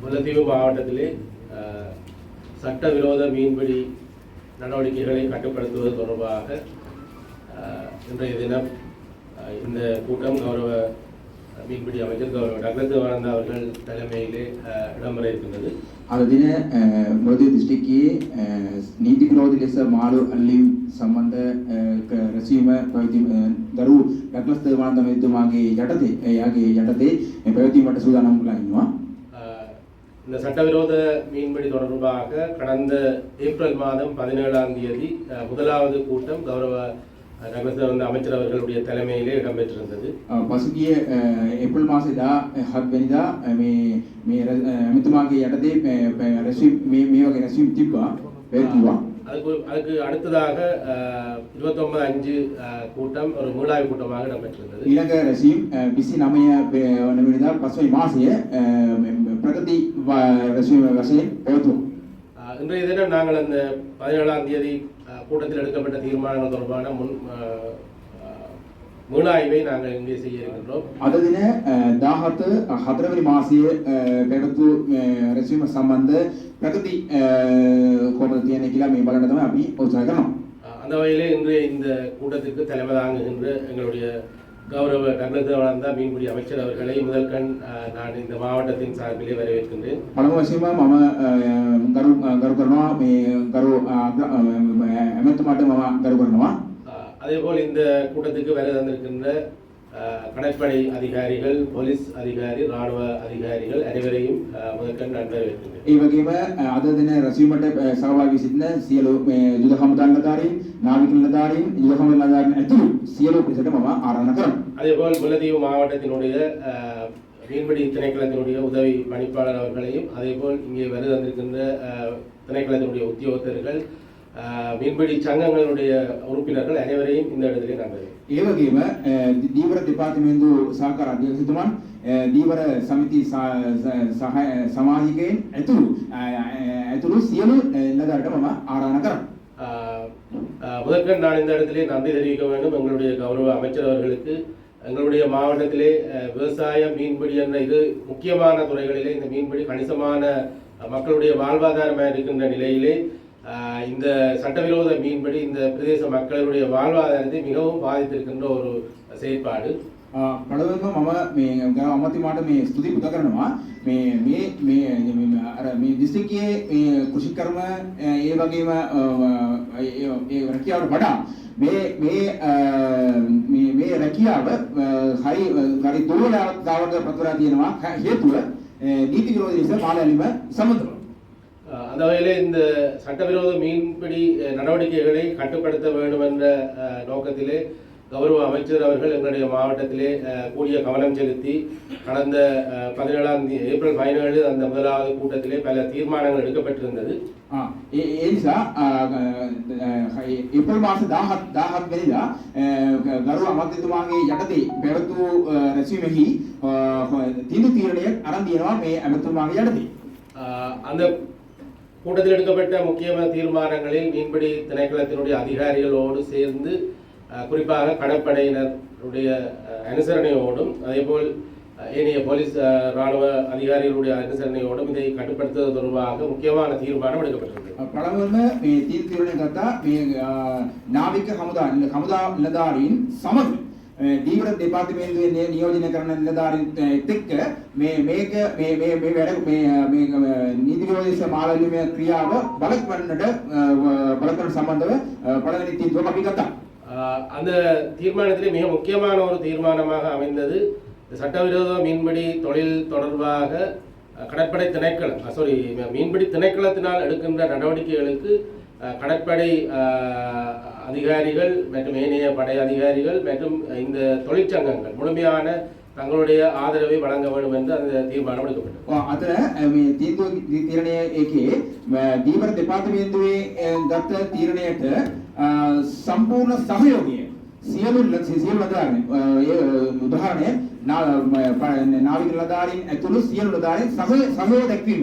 முல்லைத்தீவு மாவட்டத்திலே சட்டவிரோத மீன்பிடி நடவடிக்கைகளை கட்டுப்படுத்துவது தொடர்பாக இன்றைய தினம் இந்த கூட்டம் கௌரவ மீன்பிடி அமைச்சர் கௌரவ டக்ளஸ் தேவானந்தா அவர்கள் தலைமையிலே இடம்பெற இருக்கின்றது. අද දින මොරදිව දිස්ත්‍රික්කයේ නීති විරෝධී ලෙස මාළු අල්ලීම් සම්බන්ධ රැස්වීම පැවැත්වීම දරු ඩග්ලස් දේවානන්ද මහත්මයාගේ යටතේ එයාගේ යටතේ පැවැත්වීමට සූදානම් වෙලා ඉන්නවා. இந்த சட்டவிரோத மீன்பிடி தொடர்பாக கடந்த ஏப்ரல் மாதம் 17ஆம் தேதி முதலாவது கூட்டம் கௌரவ டக்ளஸ் தேவானந்தா அமைச்சர் அவர்களுடைய தலைமையிலே இடம்பெற்றிருந்தது. පසුගිය ඒප්‍රල් මාසේ 17 වෙනිදා මේ එතුමාගේ යටතේ රැස්වීම මේ වගේ රැස්වීම් තිබ්බා පැවැත්වුවා. அதுக்கு அடுத்ததாக 29/5 கூட்டம் ஒரு மீளாய்வு கூட்டமாக இடம்பெற்றிருந்தது. ඊළඟ රැස්වීම් 29 වෙනිදා පස්වෙනි මාසයේ பிரகதி ரஷ்யம் வசையை பேசுவோம். இன்றைய தினம் நாங்கள் அந்த 17ஆம் தேதி கூட்டத்தில் எடுக்கப்பட்ட தீர்மானங்கள் தொடர்பான மீளாய்வை நாங்கள் இங்கே செய்ய இருக்கின்றோம். අද දින 17 වෙනි මාසයේ පැවතු රැස්වීම සම්බන්ධ ප්‍රගති කොහොමද තියෙන්නේ කියලා මේ බලන්න තමයි අපි උත්සාහ කරනවා. அந்த வகையிலே இன்றைய இந்த கூட்டத்திற்கு தலைமை தாங்குகின்ற எங்களுடைய கௌரவ டக்ளஸ் தேவானந்தா மீன்பிடி அமைச்சர் அவர்களை முதல் கண் நான் இந்த மாவட்டத்தின் சார்பிலே வரவேற்கின்றேன். පළමු වශයෙන්ම මම ගරු කරනවා මේ ගරු එමෙතුමාට මම ගරු කරනවා. அதேபோல் இந்த கூட்டத்துக்கு வர தந்திருக்கின்ற கடற்படை அதிகாரிகள், போலீஸ் அதிகாரி, ராணுவ அதிகாரிகள் அனைவரையும் முதற்கண் நான் வரவேற்கின்றேன். ඒ වගේම අද දින රැස්වීමට සහභාගී සිටින සියලු යුද හමුදා නිලධාරීන්, නාවික නිලධාරීන්, යුද හමුදා නිලධාරීන් ඇතුළු සියලු පිරිසට මම ආරාධනා කරනවා. அதேபோல் முல்லைத்தீவு மாவட்டத்தினுடைய மீன்பிடி திணைக்களத்தினுடைய உதவி பணிப்பாளர் அவர்களையும், அதேபோல் இங்கே வர தந்திருக்கின்ற திணைக்களத்தினுடைய உத்தியோகத்தர்கள், மீன்பிடி சங்கங்களுடைய உறுப்பினர்கள் அனைவரையும் இந்த இடத்திலே நான் வரவேற்கிறேன். ඒ වගේම දීවර දෙපාර්තමේන්තු සහකාර අධ්‍යක්ෂතුමන්, දීවර සමිති සමාජිකයන් ඇතුළු සියලු නිලධාරීන්ට මම ආරාධනා කරනවා. முதற்கண் நான் இந்த இடத்திலே நன்றி தெரிவிக்க வேண்டும் எங்களுடைய கௌரவ அமைச்சர் அவர்களுக்கு. எங்களுடைய மாவட்டத்திலே விவசாயம், மீன்பிடி என்ற இது முக்கியமான துறைகளிலே இந்த மீன்பிடி கணிசமான மக்களுடைய வாழ்வாதாரமாக இருக்கின்ற நிலையிலே இந்த சட்டவிரோத மீன்பிடி இந்த பிரதேச மக்களுடைய வாழ்வாதாரத்தை மிகவும் பாதித்திருக்கின்ற ஒரு செயற்பாடு. පළවෙනිම මම මේ අමාත්‍යමාට මේ ස්තුති පුද කරනවා. මේ දිස්ත්‍රික්කයේ කෘෂිකර්ම ඒ වගේම ඒ රැකියාවට වඩා මේ රැකියාව හරි දුර්වලතාවකට පත්වලා තියෙනවා. හේතුව නීති විරෝධී ලෙස මාළු ඇල්ලීම සම්බන්ධව. அந்த வகையிலே இந்த சட்டவிரோத மீன்பிடி நடவடிக்கைகளை கட்டுப்படுத்த வேண்டும் என்ற நோக்கத்திலே கௌரவ அமைச்சர் அவர்கள் எங்களுடைய மாவட்டத்திலே கூடிய கவனம் செலுத்தி கடந்த ஏப்ரல் 17 அந்த முதலாவது கூட்டத்திலே பல தீர்மானங்கள் எடுக்கப்பட்டிருந்தது. ඒ නිසා ඒප්‍රල් මාස 17 වෙනිදා ගරු අමාත්‍යතුමාගේ යටතේ පැවතු රැස්වීමෙහි තීරණයක් අරන් දිනවා මේ අමාත්‍යතුමාගේ යටතේ. அந்த கூட்டத்தில் எடுக்கப்பட்ட முக்கியமான தீர்மானங்களில் மீன்பிடி திணைக்களத்தினுடைய அதிகாரிகளோடு சேர்ந்து குறிப்பாக கடற்படையினருடைய அனுசரணையோடும் அதேபோல் ஏனைய போலீஸ் ராணுவ அதிகாரிகளுடைய අනුසරණயோடும் இதை கட்டுப்படுத்துவது தொடர்பாக முக்கியமான தீர்மானம் எடுக்கப்பட்டிருந்தது. පළමුවෙන්ම මේ තීරණය ගත්තා මේ නාවික හමුදා නිලධාරීන් සමග දීවර දෙපාර්තමේන්තුවේ නියෝජනය කරන නිලධාරීන් එක්ක මේක නීති විරෝධී මාළු ඇල්ලීමේ ක්‍රියාව බලකරන සම්බන්ධව පළවෙනි තීන්දුවක් අපි ගත්තා. அந்த தீர்மானத்திலே மிக முக்கியமான ஒரு தீர்மானமாக அமைந்தது சட்டவிரோத மீன்பிடி தொழில் தொடர்பாக கடற்படை திணைக்களம் மீன்பிடி திணைக்களத்தினால் எடுக்கின்ற நடவடிக்கைகளுக்கு கடற்படை அதிகாரிகள் மற்றும் ஏனைய படை அதிகாரிகள் மற்றும் இந்த தொழிற்சங்கங்கள் முழுமையான தங்களுடைய ආදරவை வழங்க வேண்டும் என்று அந்த தீர்மானம் எடுக்கப்பட்டது. අතර මේ තීරණයේ ඒකේ දීවර දෙපාර්තමේන්තුවේ ගත තීරණයට සම්පූර්ණ සහයෝගය සියලු නිලධාරීන් උදාහරණය නාවික නිලධාරීන් ඇතුළු සියලු නිලධාරීන් සහයෝගය දැක්වීම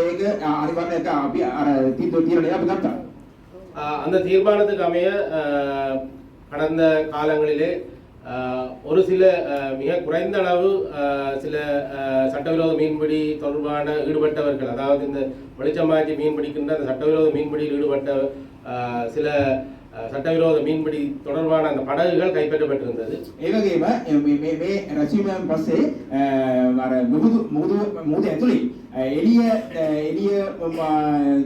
ඒක අනිවාර්යයෙන්ම අපි අර තීරණය අපි ගත්තා. அந்த தீர்மானத்துக்கு அமைய கடந்த காலங்களிலே ஒரு சில மிக குறைந்த அளவு சில சட்டவிரோத மீன்பிடி தொடர்பான ஈடுபட்டவர்கள், அதாவது இந்த வெளிச்சமாக்கி மீன் பிடிக்கின்ற அந்த சட்டவிரோத மீன்பிடியில் ஈடுபட்ட சில சட்டவிரோத மீன்பிடி தொடர்பான அந்த படகுகள் கைப்பற்றப்பட்டிருந்தது. ඒ වගේම මේ රැස්වීමෙන් පස්සේ අර මුහුද ඇතුලේ එළිය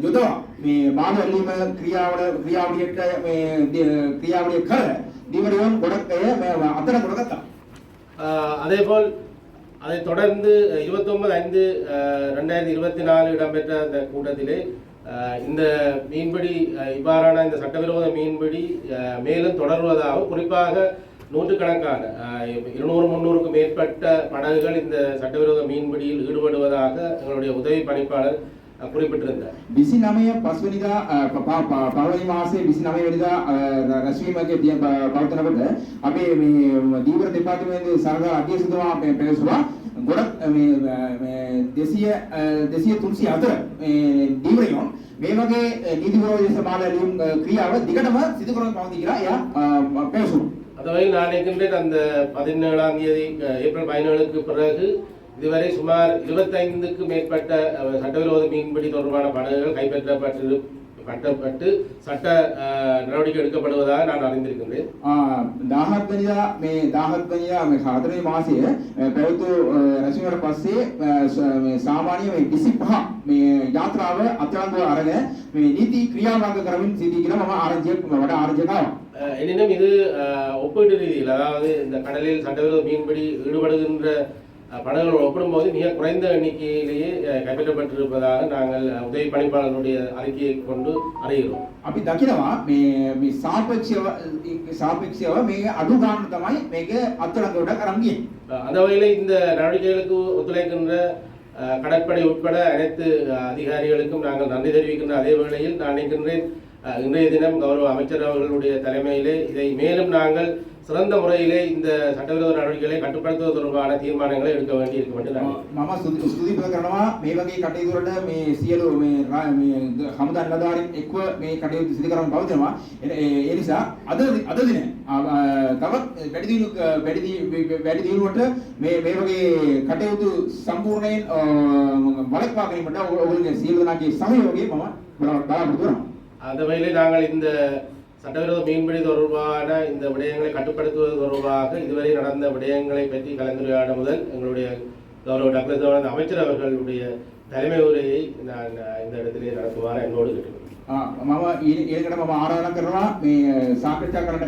යොදවා මේ මානව ඇල්ලීම ක්‍රියාවලියට මේ ක්‍රියාවලිය කර දීවරයන් ගොඩක් අය අතර ගොඩගත්තා. அதேபோல் அதைத் தொடர்ந்து 29/5/2024 இடம்பெற்ற அந்த கூட்டத்திலே இந்த மீன்பிடி இவ்வாறான இந்த சட்டவிரோத மீன்பிடி மேலும் தொடர்வதாக, குறிப்பாக நூற்றுக்கணக்கான 200-300க்கும் மேற்பட்ட படகுகள் இந்த சட்டவிரோத மீன்பிடியில் ஈடுபடுவதாக எங்களுடைய உதவி பணிப்பாளர் குறிப்பிட்டிருந்தார். 29 පස්වෙනිදා පළවෙනි මාසයේ 29 වෙනිදා රැස්වීමකදී පවත්වනකොට අපේ මේ දීවර දෙපාර්තමේන්තුවේ සරකාර අධ්‍යක්ෂතුමා පැවසුවා ගොඩක් මේ 200-300 අතර දීවරයන් මේ වගේ නීති විරෝධී සමාජ ඇලීම් ක්‍රියාව දිගටම සිදු කරන පවතී කියලා එයා පැවසුවා. அதுவரையில் நான் நினைக்கின்றேன் அந்த 17ஆம் தேதி ஏப்ரல் 17க்கு பிறகு இதுவரை சுமார் 25க்கும் மேற்பட்ட சட்டவிரோத மீன்பிடி தொடர்பான படகுகள் கைப்பற்றப்பட்டு சட்ட நடவடிக்கை எடுக்கப்படுவதாக நான் அறிந்திருக்கின்றேன். 17 වෙනිදා මේ 4 වෙනි මාසයේ පැවතු රැස්වීමට පස්සේ මේ සාමාන්‍ය මේ 25 මේ යාත්‍රාව අත්අඩංගුව අරගෙන මේ නීති ක්‍රියාත්මක කරමින් සිටී කියලා මම ආරංචියක් ආවා. எனினும் இது ஒப்பீட்டு ரீதியில், அதாவது இந்த கடலில் சட்டவிரோத மீன்பிடி ஈடுபடுகின்ற படகுகள் ஒப்பிடும்போது மிக குறைந்த எண்ணிக்கையிலேயே கைப்பற்றப்பட்டிருப்பதாக நாங்கள் உதவி பணிப்பாளர்களுடைய அறிக்கையை கொண்டு அறிகிறோம். අපි දකිනවා මේ සාපේක්ෂව මේ අඩු ගන්න තමයි මේක අත්අඩංගුවට අරන් ගියේ. அந்த வகையில் இந்த நடவடிக்கைகளுக்கு ஒத்துழைக்கின்ற கடற்படை உட்பட அனைத்து அதிகாரிகளுக்கும் நாங்கள் நன்றி தெரிவிக்கின்ற அதே வேளையில் நான் நினைக்கின்றேன் இன்றைய தினம் கௌரவ அமைச்சர் அவர்களுடைய தலைமையிலே இதை மேலும் நாங்கள் சிறந்த முறையிலே இந்த சட்டவிரோத நடவடிக்கைகளை கட்டுப்படுத்துவது தொடர்பான தீர்மானங்களை எடுக்க வேண்டியிருக்கும் என்று நான் මම ස්තුතිපද කරනවා මේ වගේ කටයුතු වලට මේ සියලු මේ හමුදා නිලධාරීන් එක්ව මේ කටයුතු සිදු කරන්න පවතිනවා. ඒ නිසා අද දින තවත් වැඩි දියුණුවට මේ වගේ කටයුතු සම්පූර්ණයෙන් වළක්වා ගැනීමට ඔයගොල්ලෝගේ සියලු දෙනාගේ සහයෝගය මම බලාපොරොත්තු වෙනවා. அந்த வகையிலே நாங்கள் இந்த சட்டவிரோத மீன்பிடி தொடர்பான இந்த விடயங்களை கட்டுப்படுத்துவது தொடர்பாக இதுவரை நடந்த விடயங்களை பற்றி கலந்துரையாட முதல் எங்களுடைய கௌரவ டக்ளஸ் தேவானந்த அமைச்சர் அவர்களுடைய தலைமை உரையை நான் இந்த இடத்திலே நடத்துவார் என்னோடு கேட்டுக்கொள்கிறேன். මම ඊළඟට මම ආරාධනා කරනවා මේ සාකච්ඡා කරන්න.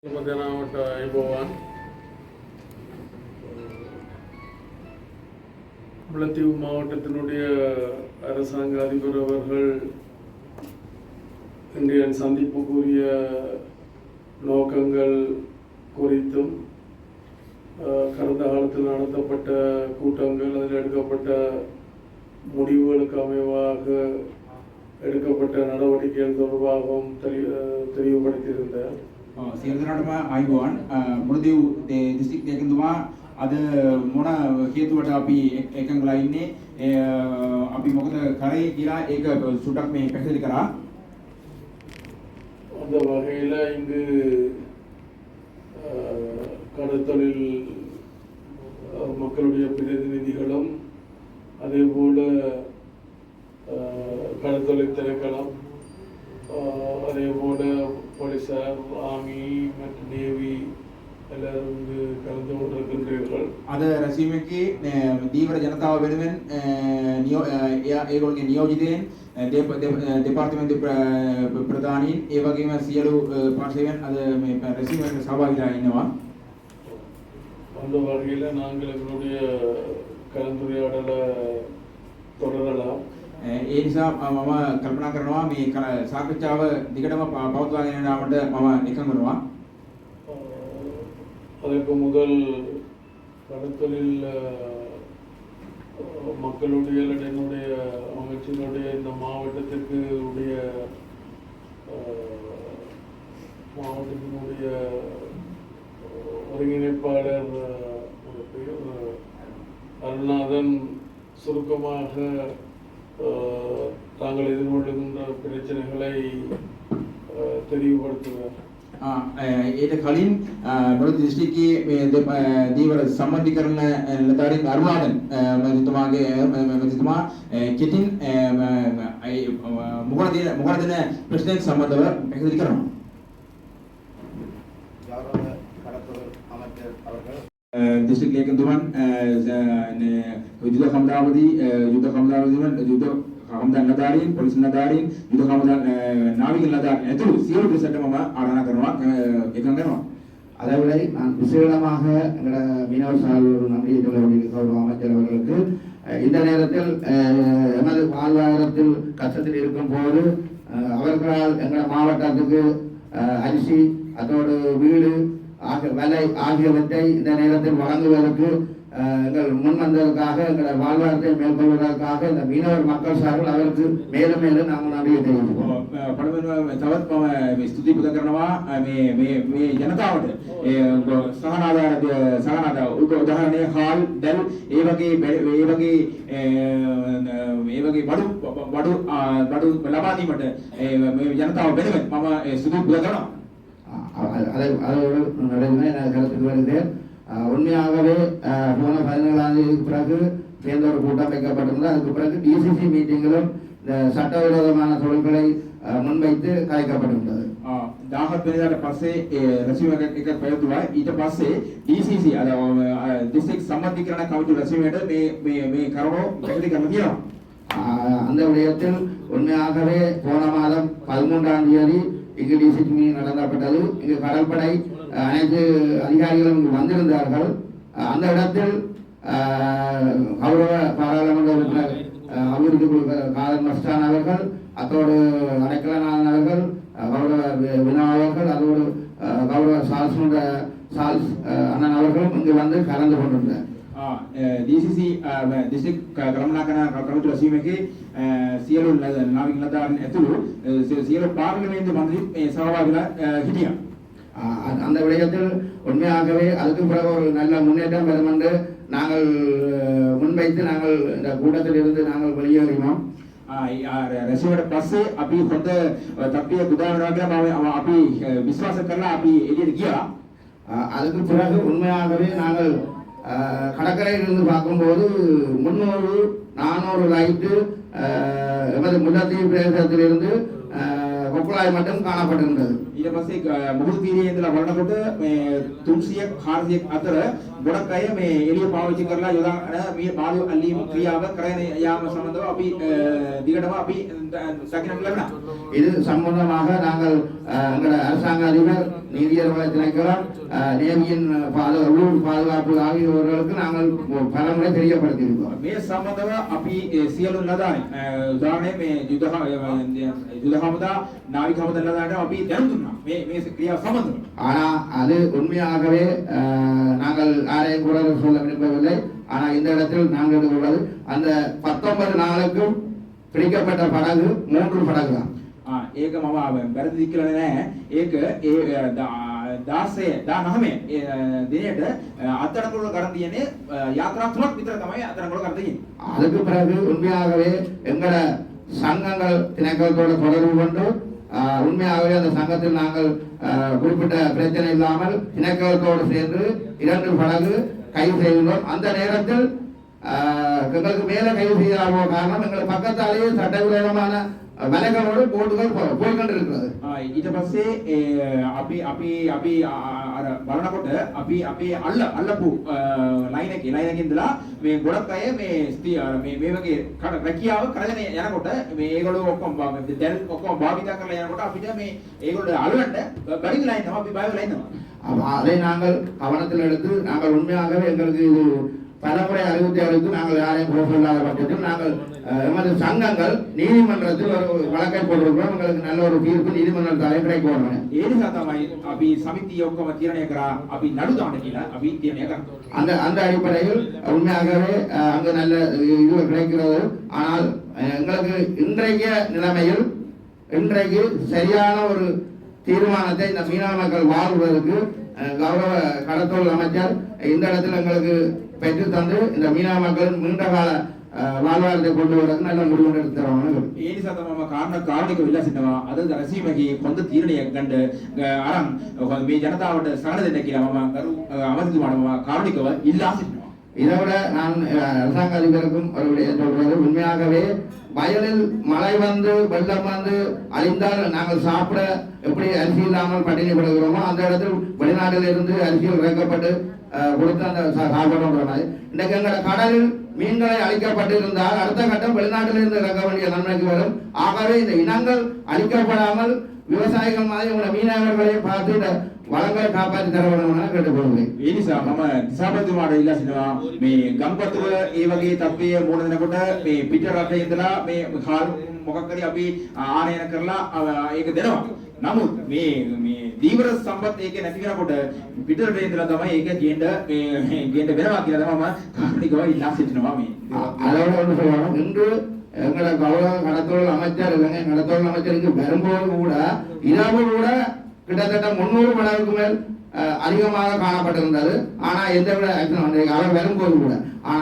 මදනාවට අයබෝවන්. முல்லைத்தீவு மாவட்டத்தினுடைய அரசாங்க அதிபர் அவர்கள் இன்றைய சந்திப்புக்குரிய நோக்கங்கள் குறித்தும் கடந்த காலத்தில் நடத்தப்பட்ட கூட்டங்கள், அதில் எடுக்கப்பட்ட முடிவுகளுக்கு அமைவாக எடுக்கப்பட்ட நடவடிக்கைகள் தொடர்பாகவும் தெளிவுபடுத்தியிருந்தார். සියලු දෙනාටම ආයුබෝවන්. මුලදීව් දිස්ත්‍රික්ක දෙකඳුමා අද මොන හේතුවට අපි එකඟලා ඉන්නේ, අපි මොකද කරේ කියලා ඒක සුටක් මේ පැහැදිලි කරා. அந்த வகையில் இங்கு கடற்தொழில் மக்களுடைய பிரதிநிதிகளும் அதே போல கடற்தொழில் திணைக்களம், அதே போல போலீசார், ஆர்மி மற்றும் நேவி எல்லாரும் இங்கு கலந்து கொண்டிருக்கின்றீர்கள். අද රැස්වීමේදී දීවර ජනතාව වෙනුවෙන් ඒගොල්ලෝගේ නියෝජිතයන්, දෙපාර්තමේන්තු ප්‍රධානීන්, ඒ වගේම සියලු පාර්ශවයන් අද මේ රැස්වීමට සහභාගීලා ඉන්නවා. அந்த வகையில் நாங்கள் எங்களுடைய கலந்துரையாடலை தொடரலாம். ඒ නිසා මම කල්පනා කරනවා මේ සාකච්ඡාව දිගටම පවත්වාගෙන යාමට මම එකඟ වෙනවා. அதற்கு முதல் கடற்தொழில் மக்களுடைய என்னுடைய அமைச்சினுடைய இந்த மாவட்டத்திற்கு உடைய மாவட்டத்தினுடைய ஒருங்கிணைப்பாளர் அருணாதன் சுருக்கமாக தாங்கள் எதிர்கொள்ளுகின்ற பிரச்சனைகளை தெளிவுபடுத்துவார். ඊට කලින් මොළොත් දිස්ත්‍රික්කයේ මේ දීවර සම්බන්ධීකරණ නිලධාරීන් අරුණාදන් මැතිතුමා කෙටින් මොකද දෙන ප්‍රශ්නයක් සම්බන්ධව පැහැදිලි කරනවා. கௌரவ கடத்தொழில் அமைச்சர் அவர்கள் district leakentuman යුද හමුදාවදී යුද හමුදාවදීම යුද හමුදා නදාරීන් පොලිස් නදාරීන් යුද හමුදා නාවික නදාරීන් ඇතුළු සියලු පිරිසටම ආරාධනා කරනවා එකඟ වෙනවා. அதேவேளை நான் விசேடமாக எங்களோட மீனவர் சார்பில் ஒரு நன்றியை சொல்ல வேண்டிய கௌரவ அமைச்சர் அவர்களுக்கு இந்த நேரத்தில் எமது வாழ்வாதாரத்தில் கஷ்டத்தில் இருக்கும் போது அவர்களால் எங்கள் மாவட்டத்துக்கு அரிசி அதோடு வீடு விலை ஆகியவற்றை இந்த நேரத்தில் வழங்குவதற்கு எங்கள் முன் வந்ததற்காக எங்களை வாழ்வாதாரத்தை மேற்கொள்வதற்காக இந்த மீனவர் மக்கள் சார்பில் அவருக்கு மேலும் மேலும் நாங்கள் நன்றியை தெரிவிக்கிறோம். පළවෙනිව තවත් මම ස්තුති පුද කරනවා මේ ජනතාවට සහනාධාර උදාහරණයක් හාල් දැල් ඒ වගේ බඩු ලබා දීමට මේ ජනතාව වෙනුවෙන් මම ස්තුති පුද කරනවා. கருத்துக்கு வருகிறேன். உண்மையாகவே போன 17ஆம் தேதிக்கு பிறகு சேர்ந்த ஒரு கூட்டம் வைக்கப்பட்டிருந்தது. அதுக்கு பிறகு டிசிசி மீட்டிங்கிலும் இந்த சட்டவிரோதமான தொழில்களை முன்வைத்து கலைக்கப்பட்டிருந்தது. 17 වෙනිදාට පස්සේ රැස්වීම එක පැවතුවා. ඊට පස්සේ DCC අද district සම්බන්ධීකරණ කමිටු රැස්වීමේට මේ කරුණු පැහැදිලි කරන්න තියෙනවා. அந்த விடயத்தில் உண்மையாகவே போன மாதம் 13ஆம் தேதி இங்கு டிசிசி மீட்டிங் நடத்தப்பட்டது. இங்கு கடற்படை அனைத்து அதிகாரிகளும் இங்கு வந்திருந்தார்கள். அந்த இடத்தில் கௌரவ பாராளுமன்ற உறுப்பினர் அபிவிருத்தி குழு காதல் மஸ்தான் அவர்கள், அதோடு அடைக்கலநாதன் அவர்கள், கௌரவ வினா அவர்கள், அதோடு கௌரவ சால்ஸ் அண்ணன் அவர்களும் இங்கு வந்து கலந்து கொண்டிருந்தார். DCC district ගමනාගමන කමිටු රැස්වීමේදී සියලු නාවික නිලධාරීන් ඇතුළු සියලු පාර්ලිමේන්තු මන්ත්‍රී මේ සහභාගීලා හිටියා. அந்த விடயத்தில் உண்மையாகவே அதுக்கு பிறகு ஒரு நல்ல முன்னேற்றம் வரும் என்று நாங்கள் முன்வைத்து நாங்கள் இந்த கூட்டத்தில் இருந்து நாங்கள் வெளியேறினோம். රැස්වීමට පස්සේ අපි හොඳ තත්ත්වයක් උදාහරණයක් කියලා අපි විශ්වාස කරලා අපි එළියට ගියා. அதுக்கு பிறகு உண்மையாகவே நாங்கள் கடற்கரையில் இருந்து பார்க்கும்போது 300-400 லைட்டு எமது முல்லைத்தீவு பிரதேசத்திலிருந்து கொக்குழாய் மட்டும் காணப்பட்டிருந்தது. ඊට පස්සේ මුහුදු තීරයේ ඉඳලා බලනකොට මේ 300-400 අතර ගොඩක් අය මේ එළිය පාවිච්චි කරලා යොදාන මේ පාළු අල්ලීම ක්‍රියාව කරගෙන යාම සම්බන්ධව අපි දිගටම අපි දකින්න ලැබුණා. இது சம்பந்தமாக நாங்கள் எங்கள் அரசாங்க அதிபர், நீதியர் வள திணைக்களம், நேவியின் உள்ளூர் பாதுகாப்பு ஆகியோர்களுக்கு நாங்கள் பலமுறை தெரியப்படுத்தியிருக்கோம். මේ සම්බන්ධව අපි සියලු නිලධාරීන් උදාහරණයක් මේ යුද හමුදා නාවික හමුදා නිලධාරීන්ට අපි දැනුම් දුන්නා මේ ක්‍රියාව සම්බන්ධව. ஆனா அது உண்மையாகவே நாங்கள் யாரையும் கூட சொல்ல விரும்பவில்லை. ஆனா இந்த இடத்தில் நாங்கள் எடுத்துள்ளது அந்த 19 நாளுக்கும் பிடிக்கப்பட்ட படகு 3 படகு தான். ඒක මම වැරදි කියලා නෑ. ඒක ඒ 19 දිනයට අත්අඩංගුවට ගන්න තියෙන්නේ යාත්‍රා 3ක් විතර තමයි අත්අඩංගුවට ගන්න තියෙන්නේ. அதுக்கு பிறகு உண்மையாகவே எங்கள சங்கங்கள் திணைக்களத்தோடு தொடர்பு கொண்டு உண்மையாகவே அந்த சங்கத்தில் நாங்கள் குறிப்பிட்ட பிரச்சனை இல்லாமல் திணைக்களத்தோடு சேர்ந்து 2 படகு கைது செய்துள்ளோம். அந்த நேரத்தில் எங்களுக்கு மேலே கைது செய்யாத காரணம் எங்கள் பக்கத்தாலேயே சட்டவிரோதமான வலைகளோடு போட்டுகள் போய்கொண்டிருக்கிறது. ඊට පස්සේ අපි අර බලනකොට අපි අල්ලපු ලයින් එකේ ඉඳලා මේ ගොඩක් අය මේ වගේ රැකියාව කරගෙන යනකොට මේ ඒගොල්ලෝ ඔක්කොම දැල් ඔක්කොම භාවිතා කරලා යනකොට අපිට මේ ඒගොල්ලෝ අල්ලන්න බැරි වෙලා ඉන්නවා. අපි බය වෙලා ඉන්නවා. அதை நாங்கள் கவனத்தில் எடுத்து நாங்கள் உண்மையாகவே எங்களுக்கு இது பலமுறை அறிவுறுத்தி நாங்கள் யாரையும் குறை சொல்லாத பட்சத்தில் நாங்கள் எமது சங்கங்கள் நீதிமன்றத்தில் ஒரு வழக்கை போட்டிருக்கிறோம். எங்களுக்கு நல்ல ஒரு தீர்ப்பு நீதிமன்றத்தாலே கிடைக்கும். ඒ නිසා තමයි අපි සමිතිය ඔක්කොම තීරණය කරා අපි නඩු දාන්න කියලා අපි තීරණය කරා. அந்த அடிப்படையில் உண்மையாகவே அங்கு நல்ல இது கிடைக்கிறது. ஆனால் எங்களுக்கு இன்றைய நிலைமையில் இன்றைக்கு சரியான ஒரு தீர்மானத்தை இந்த மீனவ மக்கள் வாழ்வதற்கு கௌரவ கடத்தொழில் அமைச்சர் இந்த இடத்தில் எங்களுக்கு பெற்று தந்து இந்த மீனவ மக்களின் நீண்ட கால வாழ்வாரத்தை கொண்டு வரதுக்கு நல்ல முடிவு எடுத்து தருவாங்க. ඒ නිසා තමයි මම කාරණික වෙලා සිටිනවා. අද රැසීමේ පොන්ද තීරණයක් ගන්න අරන් මේ ජනතාවට සහන දෙන්න කියලා මම ගරු අමතිතුමාට මම කාරණිකව ඉල්ලා සිටිනවා. இதை விட நான் அரசாங்க அதிபருக்கும் ஒரு விடயம் சொல்றது, உண்மையாகவே வயலில் மழை வந்து வெள்ளம் வந்து அழிந்தால் நாங்கள் சாப்பிட எப்படி அரிசி இல்லாமல் பட்டினி கிடக்கிறோமோ அந்த இடத்தில் வெளிநாட்டில் இருந்து அரிசிகள் இறக்கப்பட்டு கொடுத்து அந்த சாப்பிடணும். இன்றைக்கு எங்களோட கடலில் மீன்களை அழிக்கப்பட்டிருந்தால் அடுத்த கட்டம் வெளிநாட்டில் இருந்து இறக்க வேண்டிய நன்மைக்கு வரும். ஆகவே இந்த இனங்கள் அழிக்கப்படாமல் விவசாயிகள் மாதிரி உங்களை மீனவர்களை பார்த்து இந்த වළංගල කාපාති දරවනවා කටපොන්නේ. ඒ නිසා මම දිසාපතිතුමාට ඉල්ලා සිටිනවා මේ ගම්පතුල ඒ වගේ තත්ත්වයේ මුණ දෙනකොට මේ පිට රටේ ඉඳලා මේ මොකක් හරි අපි ආනයන කරලා ඒක දෙනවා. නමුත් මේ දීවර සම්පත් ඒකේ නැති වෙනකොට පිට රටේ ඉඳලා තමයි ඒක ගේන්න වෙනවා කියලා තමයි මම කාර්නිකව ඉල්ලා සිටිනවා මේ. அதோட ஒன்று சொல்லணும், இன்று எங்களோட கௌரவ கடத்தொழில் அமைச்சர் இல்லைங்க, கடத்தொழில் அமைச்சருக்கு வரும்போது கூட இரவு கூட கிட்டத்தட்ட 300 மடங்குக்கு மேல் அதிகமாக காணப்பட்டிருந்தது. ஆனால் எந்த விட அவர் வரும்போது கூட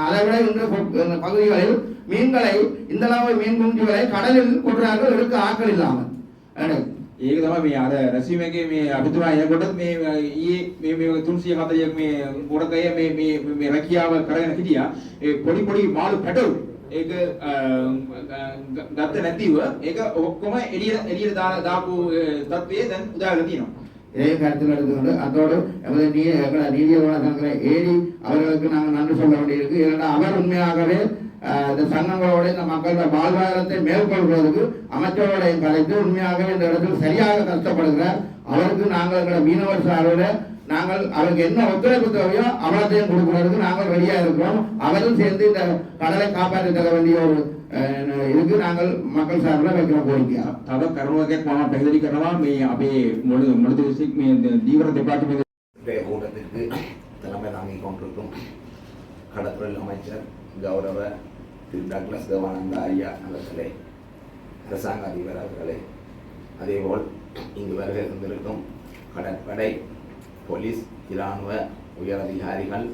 அதை விட இன்று பகுதிகளில் மீன்களை இந்த அளவு மீன் குஞ்சுகளை கடலில் கொள்றார்கள், எடுக்க ஆட்கள் இல்லாமல். ඒක තමයි මේ අර රැසීමේගේ මේ අභිතුමා එනකොට මේ ඊයේ මේ 340ක් මේ ගොඩකය මේ රැකියාව කරගෙන හිටියා. ඒ පොඩි මාළු පැටවු ඒක ගත්ත නැතිව ඒක ඔක්කොම එළියට දාපු තත්ත්වයේ දැන් උදාගෙන තියෙනවා. இதையும் கருத்தில் எடுத்துக்கொண்டு அதோடு எமது நீதியரசர் சங்கரை ஏடி அவர்களுக்கு நாங்கள் நன்றி சொல்ல வேண்டியிருக்கு. ஏனென்றால் அவர் உண்மையாகவே இந்த சங்கங்களோட இந்த மக்களோட வாழ்வாதாரத்தை மேற்கொள்வதற்கு அமைச்சரோடையும் கலைத்து உண்மையாகவே இந்த இடத்தில் சரியாக கஷ்டப்படுகிறார். அவருக்கு நாங்கள் எங்களோட மீனவர் சார்பில் நாங்கள் அவருக்கு என்ன ஒத்துழைப்பு தேவையோ அவ்வளோத்தையும் கொடுக்கிறதுக்கு நாங்கள் ரெடியாக இருக்கிறோம். அவரும் சேர்ந்து இந்த கடலை காப்பாற்றி தர வேண்டிய ஒரு இதுக்கு நாங்கள் மக்கள் சார்பில் வைக்கிற கோரிக்கையா. තව කරුණාවක් මම පැහැදිලි කරනවා මේ අපේ මොළද දිස්ත්‍රික් මේ දීවර දෙපාර්තමේන්තුවේ இன்றைய கூட்டத்திற்கு தலைமை தாங்கிக் கொண்டிருக்கும் கடற்தொழில் அமைச்சர் கௌரவ திரு டக்ளஸ் தேவானந்தா ஐயா அவர்களே, அரசாங்க அதிபர் அவர்களே, அதேபோல் இங்கு வருகை தந்திருக்கும் கடற்படை, போலீஸ், இராணுவ உயரதிகாரிகள்,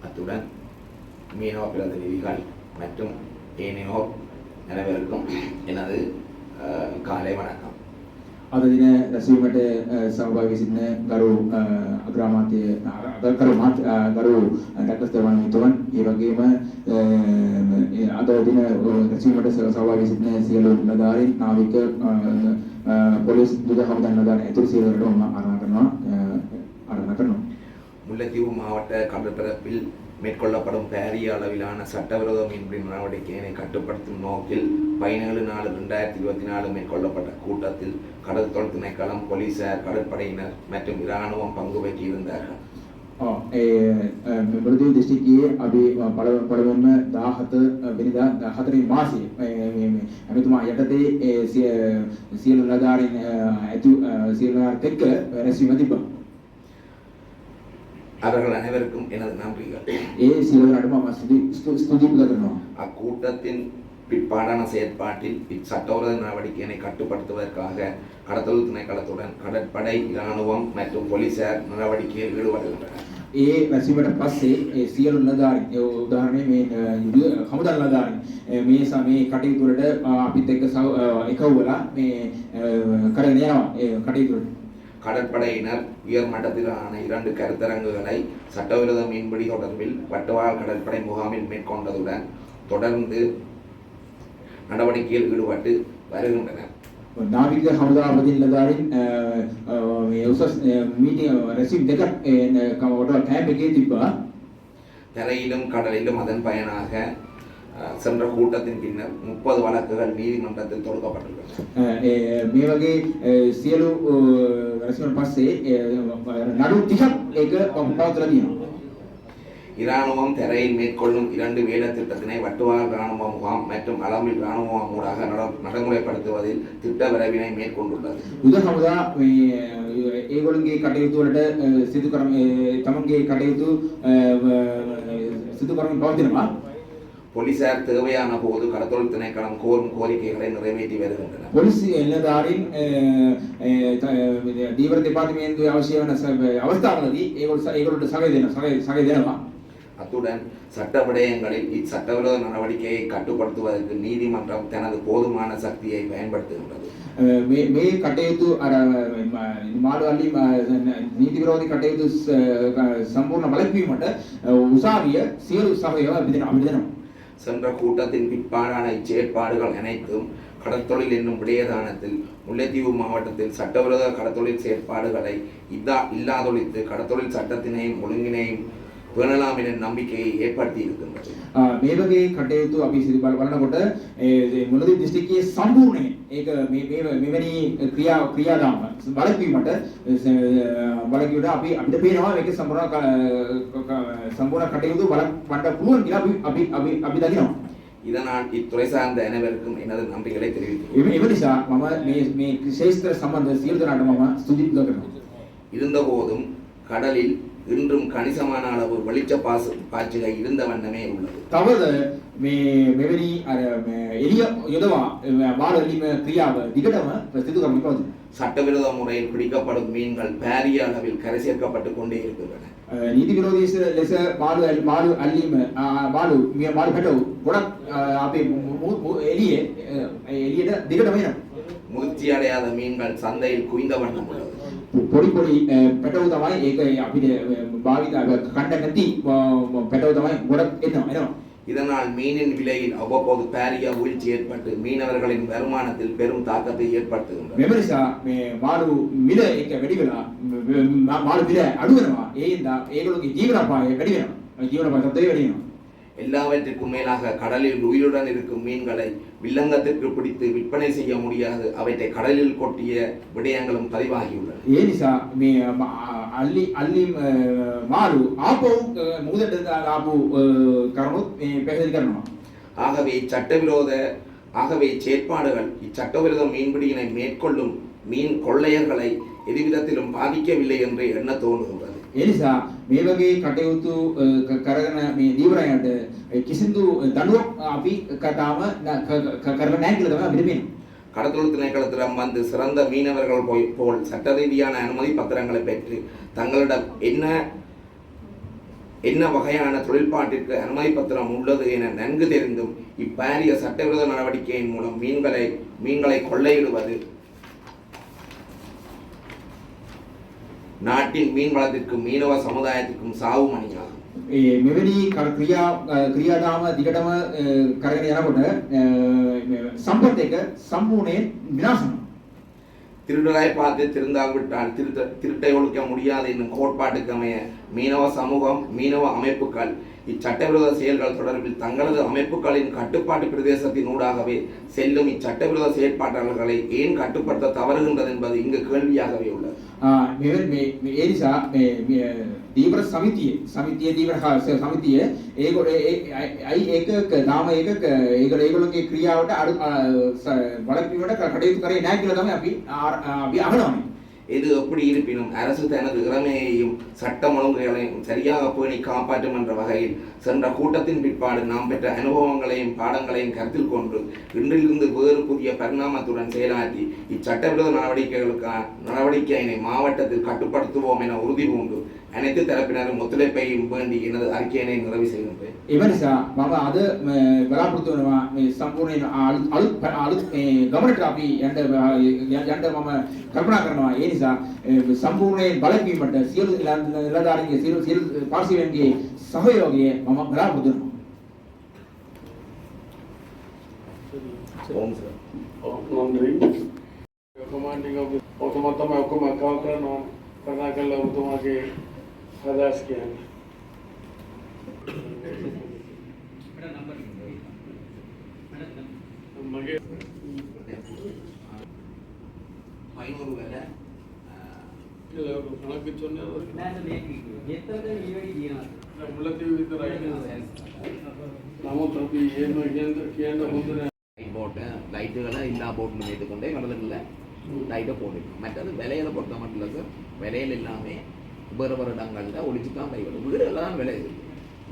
அத்துடன் மீனவ பிரதிநிதிகள் மற்றும் ஏனையோர் அனைவருக்கும் எனது காலை வணக்கம். අද දින රැස්වීමට සහභාගී සිටින ගරු අග්‍රාමාත්‍ය ගරු ඩක්ලස් දේවානන්දතුමන්, ඒ වගේම අද දින රැස්වීමට සහභාගී සිටින සියලු නිලධාරීන්, නාවික, පොලිස්, යුද හමුදා නිලධාරීන් ඇතුළු සියලුවටම මම ආරාධනා කරනවා. முல்லைத்தீவு மாவட்ட கடற்பரப்பில் மேற்கொள்ளப்படும் பாரிய அளவிலான சட்டவிரோத மீன்பிடி நடவடிக்கையினை கட்டுப்படுத்தும் நோக்கில் 17/4/2024 மேற்கொள்ளப்பட்ட கூட்டத்தில் கடற்தொழில் திணைக்களம், போலீசார், கடற்படையினர் மற்றும் இராணுவம் பங்கு பெற்றிருந்தார்கள். මුළු දිස්ත්‍රික්කයේ අපි පළවෙනිම 17 වෙනිදා 4 මාසයේ එතුමා යටතේ සියලු නිලධාරීන් සියලුනාත් එක්ක රැස්වීම තිබ්බා. அவர்கள் அனைவருக்கும் எனது நன்றிகள். සියලුනාටම මම ස්තුති කරනවා. அக்கூட்டத்தின் பிற்பாடான செயற்பாட்டில் இச்சட்டவிரோத நடவடிக்கையினை கட்டுப்படுத்துவதற்காக கடத்தொழில் திணைக்களத்துடன் கடற்படை, இராணுவம் மற்றும் போலீசார் நடவடிக்கையில் ஈடுபடுகின்றனர். රැසීමට පස්සේ සියලු නිලධාරීන්, ඒ උදාහරණේ මේ හමුදා නිලධාරීන් මේ කටයුතු වලට අපිත් එක්ක එකව වෙලා මේ කරගෙන යනවා ඒ කටයුතු වලට. கடற்படையினர் உயர் மட்டத்திலான 2 கருத்தரங்குகளை சட்டவிரோத மீன்பிடி தொடர்பில் வட்டவாள் கடற்படை முகாமில் மேற்கொண்டதுடன் தொடர்ந்து நடவடிக்கையில் ஈடுபட்டு வருகின்றனர். නාවික හමුදාපති නිලධාරීන් මේ උසස් මීටිං රැසීම් දෙකක් කොට කැම්ප් එකේ තිබ්බා. தரையிலும் கடலிலும் அதன் பயனாக சென்ற கூட்டத்தின் பின்னர் 30 வழக்குகள் நீதிமன்றத்தில் தொடுக்கப்பட்டுள்ளன. මේ වගේ සියලු රැසීම් පස්සේ නඩු 30ක් ඒක පවත්වලා තියෙනවා. இராணுவம் தரையில் மேற்கொள்ளும் 2 வேலை திட்டத்தினை வட்டுவார் இராணுவ முகாம் மற்றும் அலமில் இராணுவ முகாம் ஊடாக நடைமுறைப்படுத்துவதில் திட்ட விரைவினை மேற்கொண்டுள்ளது. යුද හමුදා මේ ඒගොල්ලන්ගේ කටයුතු වලට සිදු කරමින් තමන්ගේ කටයුතු සිදු කරමින් පවතිනවා. போலீசார் தேவையான போது கடத்தொழில் திணைக்களம் கோரும் கோரிக்கைகளை நிறைவேற்றி வருகின்றனர். පොලිසිය නිලධාරීන් දීවර දෙපාර්තමේන්තුවේ අවශ්‍ය වන අවස්ථාවලදී ඒගොල්ලන්ට සහය දෙනවා. அத்துடன் சட்ட விடயங்களில் இச்சட்டவிரோத நடவடிக்கையை கட்டுப்படுத்துவதற்கு நீதிமன்றம் தனது போதுமான சக்தியை பயன்படுத்துகின்றது. මේ කටයුතු අර මාළු අල්ලීම නීති විරෝධී කටයුතු සම්පූර්ණ බලපෑමට උසාවිය සියලු සහයෝගය අපිට சென்ற கூட்டத்தின் பிற்பாடான இச்செயற்பாடுகள் அனைத்தும் கடற்தொழில் என்னும் விடயதானத்தில் முல்லைத்தீவு மாவட்டத்தில் சட்டவிரோத கடற்தொழில் செயற்பாடுகளை இல்லாதொழித்து கடற்தொழில் சட்டத்தினையும் ஒழுங்கினையும் பேணலாம் என நம்பிக்கையை ஏற்படுத்தி இருக்கின்றது. මේ වගේ කටයුතු අපි බලනකොට මුලදී දිස්ත්‍රික්කයේ සම්පූර්ණයෙන් ඒක මෙවැනි ක්‍රියාදාම බලපෑමට බලකියුට අපිට පේනවා මේක සම්පූර්ණ කටයුතු බලන්න පුළුවන් කියලා අපි දකිනවා. இதனால் இத்துறை சார்ந்த அனைவருக்கும் எனது நன்றிகளை தெரிவித்துள்ளேன். ඒ නිසා මම මේ ශේෂ්ත්‍ර සම්බන්ධ සියලු දෙනාට මම ස්තුති කරනවා. இருந்தபோதும் கடலில் இன்றும் கணிசமான அளவு வெளிச்ச பாய்ச்சுகை இருந்த வண்ணமே உள்ளது. තවද මෙවැනි අර එළිය යොදවා මාළු අල්ලීම ක්‍රියාව දිගටම සිදු කරමින් පවතිනවා. சட்டவிரோத முறையில் பிடிக்கப்படும் மீன்கள் பாரிய அளவில் கரை சேர்க்கப்பட்டு கொண்டே இருக்கின்றன. නීති විරෝධී ලෙස මාළු අල්ලීම මාළු පැටවු ගොඩක් අපේ එළියට දිගටම එනවා. முதிர்ச்சி அடையாத மீன்கள் சந்தையில் குவிந்த வண்ணம் உள்ளது. පොඩි පැටවු තමයි ඒක අපිට භාවිත කණ්ඩ නැති පැටවු තමයි ගොඩක් එනවා. இதனால் மீனின் விலையில் அவ்வப்போது பாரிய வீழ்ச்சி ஏற்பட்டு மீனவர்களின் வருமானத்தில் பெரும் தாக்கத்தை ஏற்படுத்துகின்றன. මෙම නිසා මේ මාළු මිල එක වැඩි වෙලා මාළු මිල අඩු වෙනවා. ඒ හින්දා ඒගොල්ලෝගේ ජීවනෝපාය වැඩි වෙනවා. ජීවනෝපාය සත්‍යය වැඩි වෙනවා. எல்லாவற்றிற்கும் மேலாக கடலில் உயிருடன் இருக்கும் மீன்களை வில்லங்கத்திற்கு பிடித்து விற்பனை செய்ய முடியாது. அவற்றை கடலில் கொட்டிய விடயங்களும் பதிவாகியுள்ளன. ඒ නිසා මේ අල්ලීම් මාළු ආපහු මුහුදට ආපහු කරුණුත් මේ පැහැදිලි කරනවා. ஆகவே இச்செயற்பாடுகள் இச்சட்டவிரோத மீன்பிடியினை மேற்கொள்ளும் மீன் கொள்ளையர்களை எதுவிதத்திலும் பாதிக்கவில்லை என்று எண்ண தோன்றுகின்றது. ඒ නිසා මේ වගේ කටයුතු කරගෙන මේ දීවරයන්ට කිසිදු දඬුවම් අපි කතාම කරලා නැහැ කියලා තමයි අපිට පේන්නේ. கடத்தொழில் திணைக்களத்திடம் வந்து சிறந்த மீனவர்கள் போல் சட்ட ரீதியான அனுமதி பத்திரங்களை பெற்று தங்களிடம் என்ன வகையான தொழில்பாட்டிற்கு அனுமதி பத்திரம் உள்ளது என நன்கு தெரிந்தும் இப்பாரிய சட்டவிரோத நடவடிக்கையின் மூலம் மீன்களை கொள்ளையிடுவது நாட்டின் மீன் வளத்திற்கும் மீனவ சமுதாயத்திற்கும் சாவு மணியாகும். මෙවැනි ක්‍රියාදාම දිගටම කරගෙන යනකොට සම්පත් එක සම්පූර්ණයෙන් විනාශ වෙනවා. திருடராய் பார்த்து திருந்தாவிட்டால் திருட்டை ஒழிக்க முடியாது என்னும் கோட்பாட்டுக்கு அமைய மீனவ சமூகம் மீனவ அமைப்புகள் இச்சட்டவிரோத செயல்கள் தொடர்பில் தங்களது அமைப்புகளின் கட்டுப்பாட்டு பிரதேசத்தின் ஊடாகவே செல்லும் இச்சட்டவிரோத செயற்பாட்டாளர்களை ஏன் கட்டுப்படுத்த தவறுகின்றது என்பது இங்கு கேள்வியாகவே உள்ளது. ඒ නිසා දීවර සමිතිය දීවර සමිතිය ඒක නාම එකක ඒගොල්ලෝගේ ක්‍රියාවට බලපෑමකට කටයුතු කරේ නැහැ කියලා තමයි අපි අහනවා. எது எப்படி இருப்பினும் அரசு தனது இறமையையும் சட்டம் ஒழுங்குகளையும் சரியாக பேணி காப்பாற்றும் என்ற வகையில் சென்ற கூட்டத்தின் பிற்பாடு நாம் பெற்ற அனுபவங்களையும் பாடங்களையும் கருத்தில் கொண்டு இன்றிலிருந்து வேறு புதிய பரிணாமத்துடன் செயலாற்றி இச்சட்டவிரோத நடவடிக்கையினை மாவட்டத்தில் கட்டுப்படுத்துவோம் என உறுதி பூண்டு அனைத்து தரப்பினரும் ஒத்துழைப்பையும் வேண்டி எனது அறிக்கையினை நிறைவு செய்கின்றேன். ඒ නිසා මම අද බලාපොරොත්තු වෙනවා මේ සම්පූර්ණ අලුත් ගමනට අපි යන්න මම කල්පනා කරනවා. ඒ නිසා සම්පූර්ණයෙන් බලපෑමට සියලු නිලධාරීන්ගේ සියලු පාර්ශවයන්ගේ සහයෝගය මම බලාපොරොත්තු වෙනවා. ஓம் சார். நன்றி. कमांडिंग ऑफिसर ඔක්කොම අකව කරනවා කතා කරලා ඔබතුමාගේ අදහස් කියන්න. මගේ 500 வேலை කණක් சொன்னது මුලදී විතරයි. නමුත් අපි එහෙම කියන්න හොඳ නෑ. போட்டு லைட்டுகளை எல்லா போட்டும் ஏற்றுக்கொண்டே கடலில் லைட்டை போட்டுக்கணும். மற்றது விலையில பொறுத்த மட்டும் இல்லை சார், விலையில் எல்லாமே வேறு வேறு இடங்களில் ஒழிச்சு தான் கைவிடும். வீடுகளில் தான் விலை இருக்குது.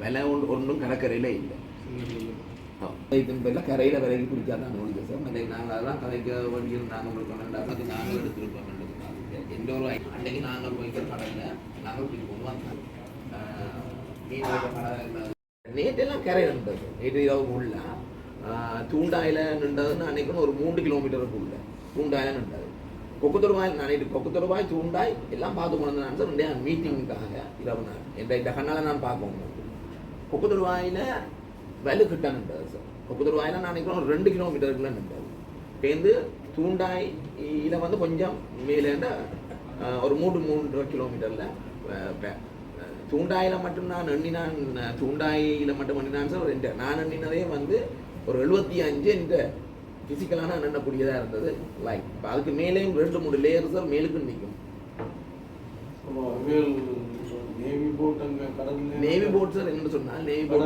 விலை ஒன்றும் கடற்கரையில் இல்லை. இதன் பேரில் கரையில் விலைக்கு பிடிக்காதான் ஒழிச்சு சார். மற்ற நாங்கள் அதெல்லாம் கதைக்க வேண்டியிருந்தாங்க உங்களுக்கு அது நாங்கள் எடுத்துருக்கோம். எந்த ஒரு அன்றைக்கு நாங்கள் போய்க்கிற கடலில் நாங்கள் பிடிப்போம். நேற்றெல்லாம் கரை இருந்தது. நேற்று இரவு உள்ள தூண்டாயில் நின்றதுன்னு அன்னைக்குன்னு ஒரு 3 கிலோமீட்டருக்குள்ள தூண்டாயில் நின்றது. கொக்குத்தொருவாய் நான் நேற்று கொக்குத்தொருவாய் தூண்டாய் எல்லாம் பார்த்து கொண்டு வந்தேன் சார். 2 மீட்டிங்காக இரவு நாள் இந்த கண்ணால் நான் பார்க்கணும். கொக்குத்தொருவாயில் வலுக்கிட்ட நின்றது சார். கொக்குத்தொருவாயில் நான் நினைக்கிறேன் ஒரு 2 கிலோமீட்டருக்குள்ள நின்றது. பேருந்து தூண்டாயில் வந்து கொஞ்சம் மேலேண்ட ஒரு 3-3.5 கிலோமீட்டரில் தூண்டாயில் மட்டும் நான் எண்ணினான். தூண்டாயில் மட்டும் எண்ணினான் சார். நான் எண்ணினதே வந்து ஒரு 75 என்ற ஃபிசிக்கலான எண்ணக்கூடியதாக இருந்தது. லைக் இப்போ அதுக்கு மேலேயும் 2-3 லேயர் சார் மேலுக்கு நிற்கும். நேவி போட் சார் என்ன சொன்னால் நேவி போட்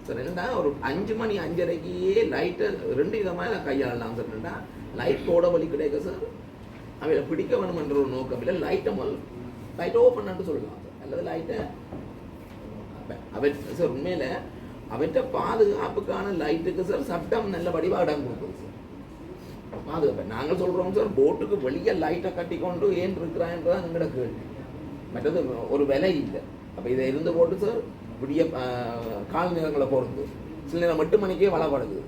சார் என்னடா ஒரு 5 மணி 5:30க்கே லைட்டை 2 விதமாக கையாளலாம் சார். என்னடா லைட் போட வழி கிடைக்க சார். அவையில பிடிக்க வேணுமென்ற ஒரு நோக்கம் இல்லை. லைட்டை ஓப்பன் பண்ணிட்டு சொல்லலாம் சார். அல்லது லைட்டை அவ சார் உண்மையில் அவற்றை பாதுகாப்புக்கான லைட்டுக்கு சார் சட்டம் நல்ல வடிவாக இடம் கொடுக்குது சார். பாதுகாப்பு நாங்கள் சொல்கிறோம் சார். போட்டுக்கு வெளியே லைட்டை கட்டி கொண்டு ஏன் இருக்கிறான்றதான் எங்களோட கேள்வி. மற்றது ஒரு விலை இல்லை. அப்போ இதை இருந்து போட்டு சார் விடிய கால நேரங்களை பொறுத்து சில நேரம் 8 மணிக்கே வளப்படுது,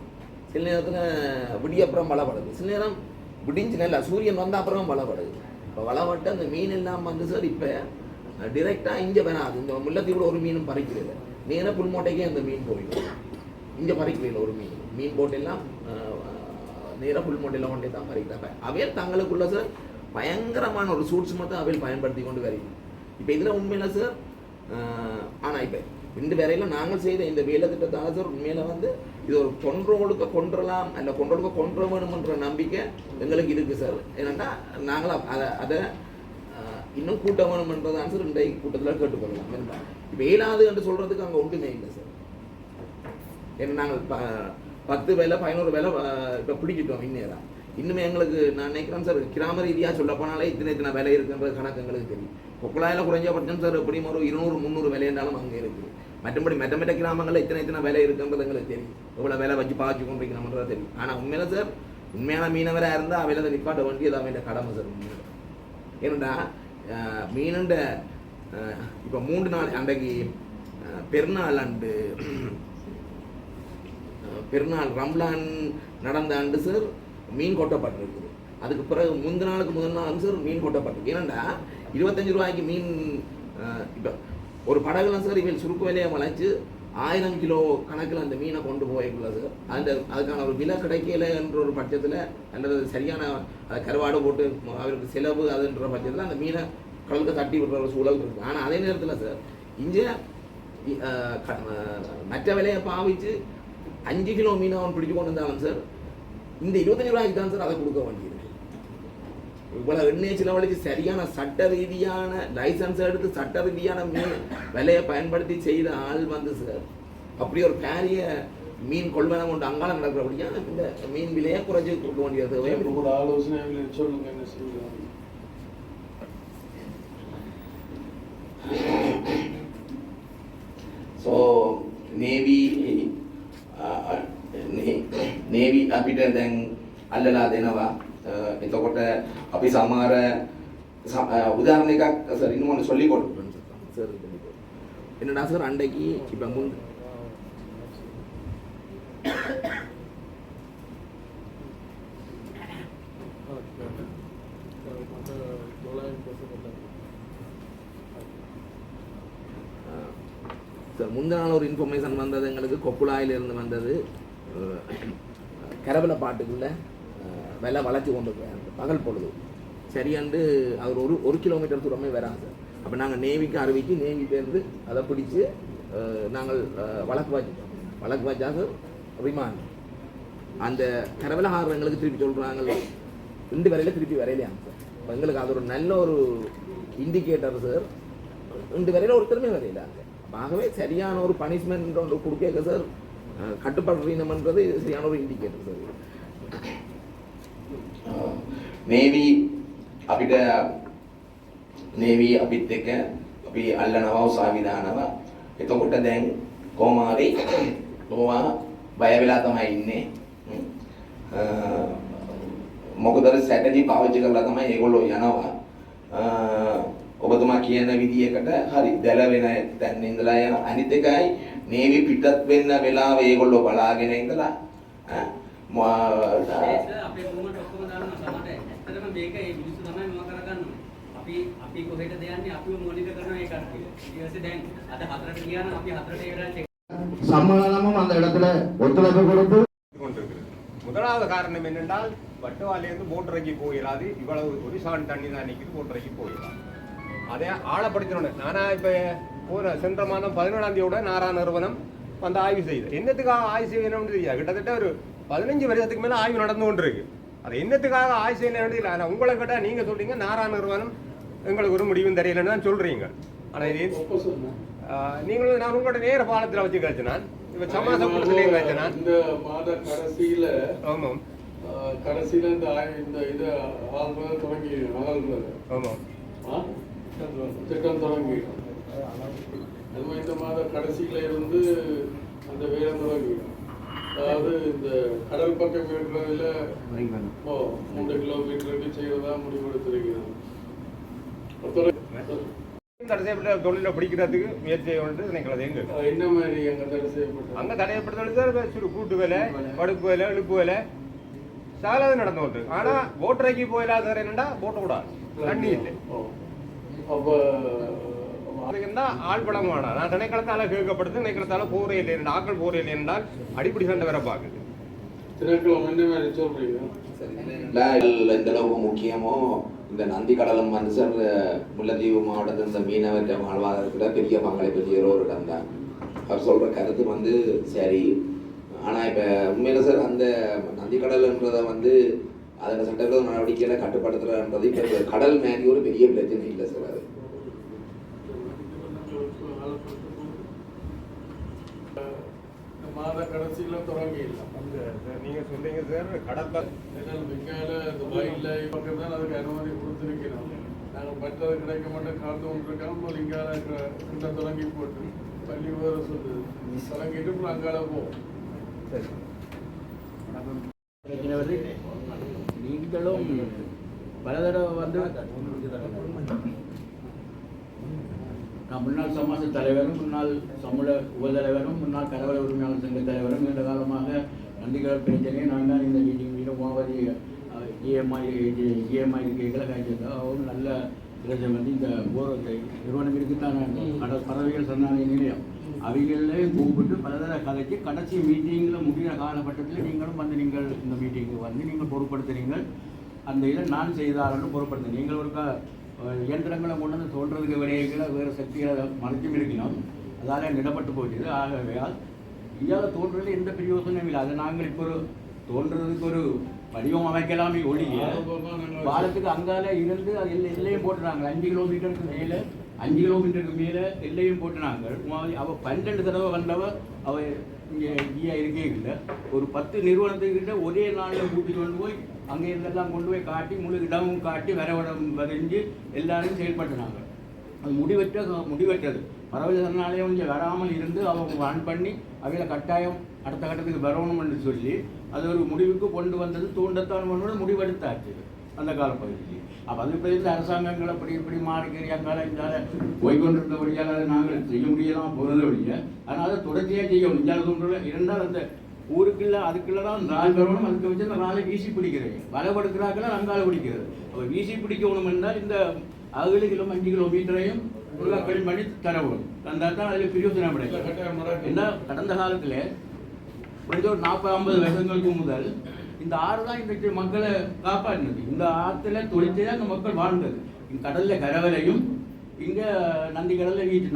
சில நேரத்தில் விடியப்புறம் வளப்படுது, சில நேரம் விடிஞ்சு நல்லா சூரியன் வந்த அப்புறம் வளப்படுது. இப்போ வளப்பட்டு அந்த மீன் எல்லாம் வந்து சார் இப்போ டிரெக்டாக இங்கே வராது. இந்த முல்லைத்தீவில் ஒரு மீனும் பறிக்கிறது. நேராக புல்மோட்டைக்கே அந்த மீன் போயிடும். இங்கே பறிக்கிறதில்ல ஒரு மீன் போட்டெல்லாம் நேராக புல்மோட்டையில் கொண்டே தான் பறிக்கிறாங்க. அவையில் தங்களுக்குள்ள சார் பயங்கரமான ஒரு சூட்சுமத்தை அவையில் பயன்படுத்தி கொண்டு வருது. இப்போ இதில் உண்மையில் சார் ஆனால் இப்போ இந்த வேலையில் நாங்கள் செய்த இந்த வேலை திட்டத்தால் சார் உண்மையில் வந்து இது ஒரு கொன்றோடுக்க கொன்றலாம் அல்ல கொன்றோடுக்க கொன்ற வேணுமென்ற நம்பிக்கை எங்களுக்கு இருக்குது சார். ஏன்னா நாங்கள் அதை இன்னும் கூட்ட வேணுமென்றதான் சார் இன்றைய கூட்டத்தில் கேட்டுக்கொள்ளலாம். என்ன இப்போ ஏழாவது என்று சொல்கிறதுக்கு அங்கே ஒன்றுமே இல்லை சார். ஏன்னா நாங்கள் 10 வேலை 11 வேலை இப்போ பிடிச்சிட்டோம் இந்நேரம். இன்னுமே எங்களுக்கு நான் நினைக்கிறேன் சார் கிராம ரீதியாக சொல்ல போனாலே இத்தனை வேலை இருக்குன்ற கணக்கு எங்களுக்கு தெரியும். கொக்குளாயில் குறைஞ்சபட்சம் சார் எப்படியும் ஒரு 200-300 வேலை இருந்தாலும் அங்கே இருக்குது. மற்றபடி மெட்ட கிராமங்களில் இத்தனை வேலை இருக்குன்றது எங்களுக்கு தெரியும். எவ்வளோ வேலை வச்சு பாய்ச்சி கொண்டிருக்கிறோம்ன்றது தெரியும். ஆனால் உண்மையில சார் உண்மையான மீனவராக இருந்தால் அவையில் நிப்பாட்ட வேண்டியது அவையோட கடமை சார். உண்மையில ஏன்னா மீனுண்ட இப்போ 3 நாள் அன்றைக்கு பெருநாள் ஆண்டு பெருநாள் ரம்லான் நடந்த ஆண்டு சார் மீன் கொட்டப்பட்டிருக்குது. அதுக்கு பிறகு முதல் நாள் சார் மீன் கொட்டப்பட்டிருக்கு. ஏன்னா 25 ரூபாய்க்கு மீன் இப்போ ஒரு படகுலாம் சார் இவங்க சுருக்கு விலையை வளைச்சு 1000 கிலோ கணக்கில் அந்த மீனை கொண்டு போய்க்குள்ள சார். அதுக்கான ஒரு விலை கிடைக்கல என்ற ஒரு பட்சத்தில் அல்லது சரியான கருவாடு போட்டு அவருக்கு செலவு அதுன்ற பட்சத்தில் அந்த மீனை கடலுக்கு தட்டி விடுற ஒரு சூழல் இருக்குது. ஆனால் அதே நேரத்தில் சார் இங்கே மற்ற விலையை பாவிச்சு 5 கிலோ மீனை அவன் பிடிச்சு கொண்டு வந்தாலும் சார் இந்த 25 ரூபாய்க்கு தான் சார் அதை கொடுக்க வேண்டியது. இவ்வளோ எண்ணெய் செலவழிச்சு சரியான சட்ட ரீதியான லைசன்ஸ் எடுத்து சட்ட ரீதியான மீன் விலையை பயன்படுத்தி செய்த ஆள் வந்து சார் அப்படி ஒரு பெரிய மீன் கொள்வனம் கொண்டு அங்கால நடக்கிறபடியா இந்த மீன் விலையை குறைச்சி கொடுக்க வேண்டியது. ஒரு ஆலோசனை சொல்லுங்க என்ன செய்யலாம். ஸோ නේවි අපිට දැන් අල්ලලා දෙනවා. එතකොට අපි සමහර උදාහරණ එකක් සර් இன்னும் சொல்லி கொடுப்பேன் சார். என்னடா சார் அன்றைக்கு இப்போ சார் முந்தின நாள் ஒரு இன்ஃபர்மேஷன் வந்தது எங்களுக்கு. கொக்குளாயிலிருந்து வந்தது. கரவலை பாட்டுக்குள்ளே விலை வளைச்சி கொண்டு போயாங்க பகல் பொழுது சரியாண்டு அவர் ஒரு கிலோமீட்டர் தூரமே வராங்க சார். அப்போ நாங்கள் நேவிக்கு அறிவிச்சு நேவிலேருந்து அதை பிடிச்சி நாங்கள் வழக்கு வச்சா சார் ரிமாண்ட். அந்த கரவலை ஆறு எங்களுக்கு திருப்பி சொல்கிறாங்க 2 வரையில் திருப்பி வரையிலையாங்க சார். இப்போ எங்களுக்கு அது ஒரு நல்ல ஒரு இண்டிகேட்டர் சார். 2 வரையில் ஒருத்தருமே வரையிலாங்க. ஆகவே சரியான ஒரு பனிஷ்மெண்ட் ஒன்று கொடுக்க சார் கட்டுப்படுறீனம்ன்றது சரியான ஒரு இண்டிகேட்டர் சார். නේවි අපිත් එක්ක අපි අල්ලනවා උසාවි දානවා. එතකොට දැන් කොහොම හරි ඕවා බය වෙලා තමයි ඉන්නේ. මොකද ස්ට්‍රැටජි පාවිච්චි කරලා තමයි ඒගොල්ලෝ යනවා. ඔබතුමා කියන විදියකට හරි දැල වෙන තැන් ඉඳලා යන අනිත් එකයි නේවි පිටත් වෙන්න වෙලාව ඒගොල්ලෝ බලාගෙන ඉඳලා අපේ මොකට ඔක්කොම දානවා සමහරට ඇත්තටම මේක ඒ මිනිස්සු තමයි මොන කරගන්නවා අපි කොහෙටද යන්නේ අපිව මොනිටර් කරනවා ඒ කට්ටිය ඊට පස්සේ දැන් අද 4ට ගියා නම් අපි 4ට ඒ වෙලාවට சம்மேளனமும் அந்த இடத்துல ஒத்துழைப்பு கொடுத்து கொண்டிருக்கிறது. முதலாவது காரணம் என்னென்றால் வட்டவாலேருந்து போட்டரைக்கு போயிடாது, இவ்வளவு ஒரு சான் தண்ணி தான் நிற்கிது, போட்டரைக்கு போயிடலாம். அதை ஆழப்படுத்தணும். நானா இப்போ சென்ற மாதம் 17ஆம் தேதியோட நாரா நிறுவனம் வந்து ஆய்வு செய்யுது. என்னத்துக்காக ஆய்வு செய்யணும்னு தெரியாது. கிட்டத்தட்ட ஒரு 15 வருஷத்துக்கு மேலே ஆய்வு நடந்து கொண்டு இருக்கு. அது என்னத்துக்காக ஆய்வு செய்யணும் இல்லை. ஆனால் உங்களை கேட்டால் நீங்கள் சொல்றீங்க நாரா நிறுவனம் எங்களுக்கு ஒரு முடிவும் தெரியலன்னு தான் சொல்றீங்க. ஆனால் இது நீங்களும் நான் உங்களோட நேர பாலத்தில் வச்சு கேச்சு நான் இப்போ சமாசப்படத்துலேயும் கேச்சு நான் இந்த மாத கடைசியில ஆமாம் கடைசியில இந்த இது ஆள்றது தொடங்கி ஆள்றது ஆமாம் திட்டம் தொடங்கி அதுவும் இந்த மாத கடைசியில இருந்து அந்த வேலை தொடங்கி அதாவது இந்த கடல் பக்கம் இருக்கிறதுல 3 கிலோமீட்டருக்கு செய்யறதா முடிவெடுத்திருக்கிறது. தடை செய்யப்பட்ட தொழிலை பிடிக்கிறதுக்கு முயற்சி நினைக்கிறது எங்க என்ன மாதிரி அங்க தடை செய்யப்பட்ட அங்கே தடையப்பட்ட தொழில் சிறு கூட்டு வேலை படுப்பு வேலை இழுப்பு வேலை சாலாது நடந்து கொண்டு ஆனா போட்டரைக்கு போயிடாத என்னண்டா போட்டக்கூடாது தண்ணி இல்லை அப்ப அதுக்கு இருந்தால் ஆள் படம் வேணாம். நான் திணைக்களத்தால கேட்கப்படுது திணைக்களத்தால போரே இல்லை ஆக்கள் போரே இல்லை என்றால் அடிப்படை சண்டை வேற பார்க்குது. திணைக்களம் என்ன மாதிரி சொல்றீங்க? எந்த அளவுக்கு முக்கியமோ இந்த நந்தி கடலும் வந்து சார் முல்லைத்தீவு மாவட்டத்தில் இந்த மீனவர் வாழ்வாதாரத்தில் பெரிய பங்களிப்பு செய்கிற ஒரு இடம் தான். அவர் சொல்கிற கருத்து வந்து சரி. ஆனால் இப்போ உண்மையில சார் அந்த நந்தி கடல்ன்றதை வந்து அதில் சட்டவிரோத நடவடிக்கைகளை கட்டுப்படுத்துறன்றது இப்போ கடல் மேலே ஒரு பெரிய பிரச்சனை இல்லை சார். அது மாத கடைசியில தொடங்கி நீங்க சொல்றீங்க சார் கடற்ப விஞ்ஞான துபாயில் பக்கம் தான் அதுக்கு அனுமதி கொடுத்துருக்கிறோம். நாங்கள் மற்றது கிடைக்க மாட்டோம் காத்து கொண்டிருக்கோம். விஞ்ஞான கிட்ட தொடங்கி போட்டு பள்ளி வேற சொல்லுது தொடங்கிட்டு அப்புறம் அங்கால போவோம். நீங்களும் பல தடவை வந்து நான் முன்னாள் சமாஜ தலைவரும் முன்னாள் சமூக உபதலைவரும் முன்னாள் கடவுள உரிமையாளர் சங்க தலைவரும் நீண்ட காலமாக நந்திகடல் பிரச்சனையை நான் தான் இந்த மீட்டிங் மூவாவதி இஎம்ஐ இருக்கைகளை காய்ச்சிருந்தோம். அவரும் நல்ல பிரச்சனை வந்து இந்த போரத்தை நிறுவனம் இருக்குத்தான கடல் பறவைகள் சரணாலய நிலையம் அவைகளே கூப்பிட்டு பலதர கதைக்கு கடைசி மீட்டிங்கில் முடிகிற காலகட்டத்தில் நீங்களும் வந்து நீங்கள் இந்த மீட்டிங்கு வந்து நீங்கள் பொருட்படுத்துறீங்க. அந்த இதை நான் செய்தாலும் பொருட்படுத்த நீங்கள் ஒரு இயந்திரங்களை கொண்டு வந்து தோன்றதுக்கு விடைகளை வேறு சக்திகளை மறைச்சும் இருக்கணும். அதால் நிடப்பட்டு போயிடுது. ஆகவே இந்தியாவில் தோன்றுறது எந்த பிரயோசனம் இல்லை. அதை நாங்கள் இப்போ ஒரு தோன்றதுக்கு ஒரு வடிவம் அமைக்கலாமே ஒழிய பாலத்துக்கு அங்கால இருந்து அது எல்லையும் போட்டுனாங்க. 5 கிலோமீட்டருக்கு மேலே 5 கிலோமீட்டருக்கு மேலே எல்லையும் போட்டுனாங்க. அவள் 12 தடவை வந்தவ அவள் இங்கே இந்தியா இருக்கே இல்லை. ஒரு 10 நிறுவனத்துக்கிட்ட ஒரே நாளில் கூட்டிட்டு கொண்டு போய் அங்கே இருந்தெல்லாம் கொண்டு போய் காட்டி முழு இடமும் காட்டி வரவிடம் வரைஞ்சி எல்லாரும் செயல்பட்டுனாங்க. அது முடிவற்றது. பறவை சரணாலயம் இங்கே வராமல் இருந்து அவங்க ரன் பண்ணி அவையில கட்டாயம் அடுத்த கட்டத்துக்கு வரணும் என்று சொல்லி அது ஒரு முடிவுக்கு கொண்டு வந்தது தூண்டத்தான் பண்ணோட முடிவெடுத்தாச்சு அந்த காலப்பகுதியில். அப்போ அது இப்போ இந்த அரசாங்கங்கள் அப்படி இப்படி மாறிக்கிறியாங்கால இந்தால போய்கொண்டிருந்தபடியால் அதை நாங்கள் செய்ய முடியலாம் போகிறதபடிய. ஆனால் அதை தொடர்ச்சியாக செய்யணும். இந்தியாவில் தோன்ற இரண்டால் அந்த ஊருக்குள்ள அதுக்குள்ள தான் ரால் வரணும். அதுக்கு வச்சு அந்த ராலை வீசி பிடிக்கிறது வலைப்படுக்கிறாக்கள் அங்கால பிடிக்கிறது. அப்போ வீசி பிடிக்கணும் என்றால் இந்த 7 கிலோ 5 கிலோமீட்டரையும் உருவாக்கல் பண்ணி தரவும் தந்தால் தான் அதில் பிரயோஜனம் கிடைக்கும். ஏன்னா கடந்த காலத்தில் கொஞ்சம் ஒரு 40-50 வருஷங்களுக்கு முதல் இந்த ஆறு தான் இன்றைக்கு மக்களை காப்பாற்றினது. இந்த ஆற்றுல தொழிற்சே அந்த மக்கள் வாழ்ந்தது. இங்கே கடலில் கரவலையும் இங்கே நந்தி கடலில் வீட்டு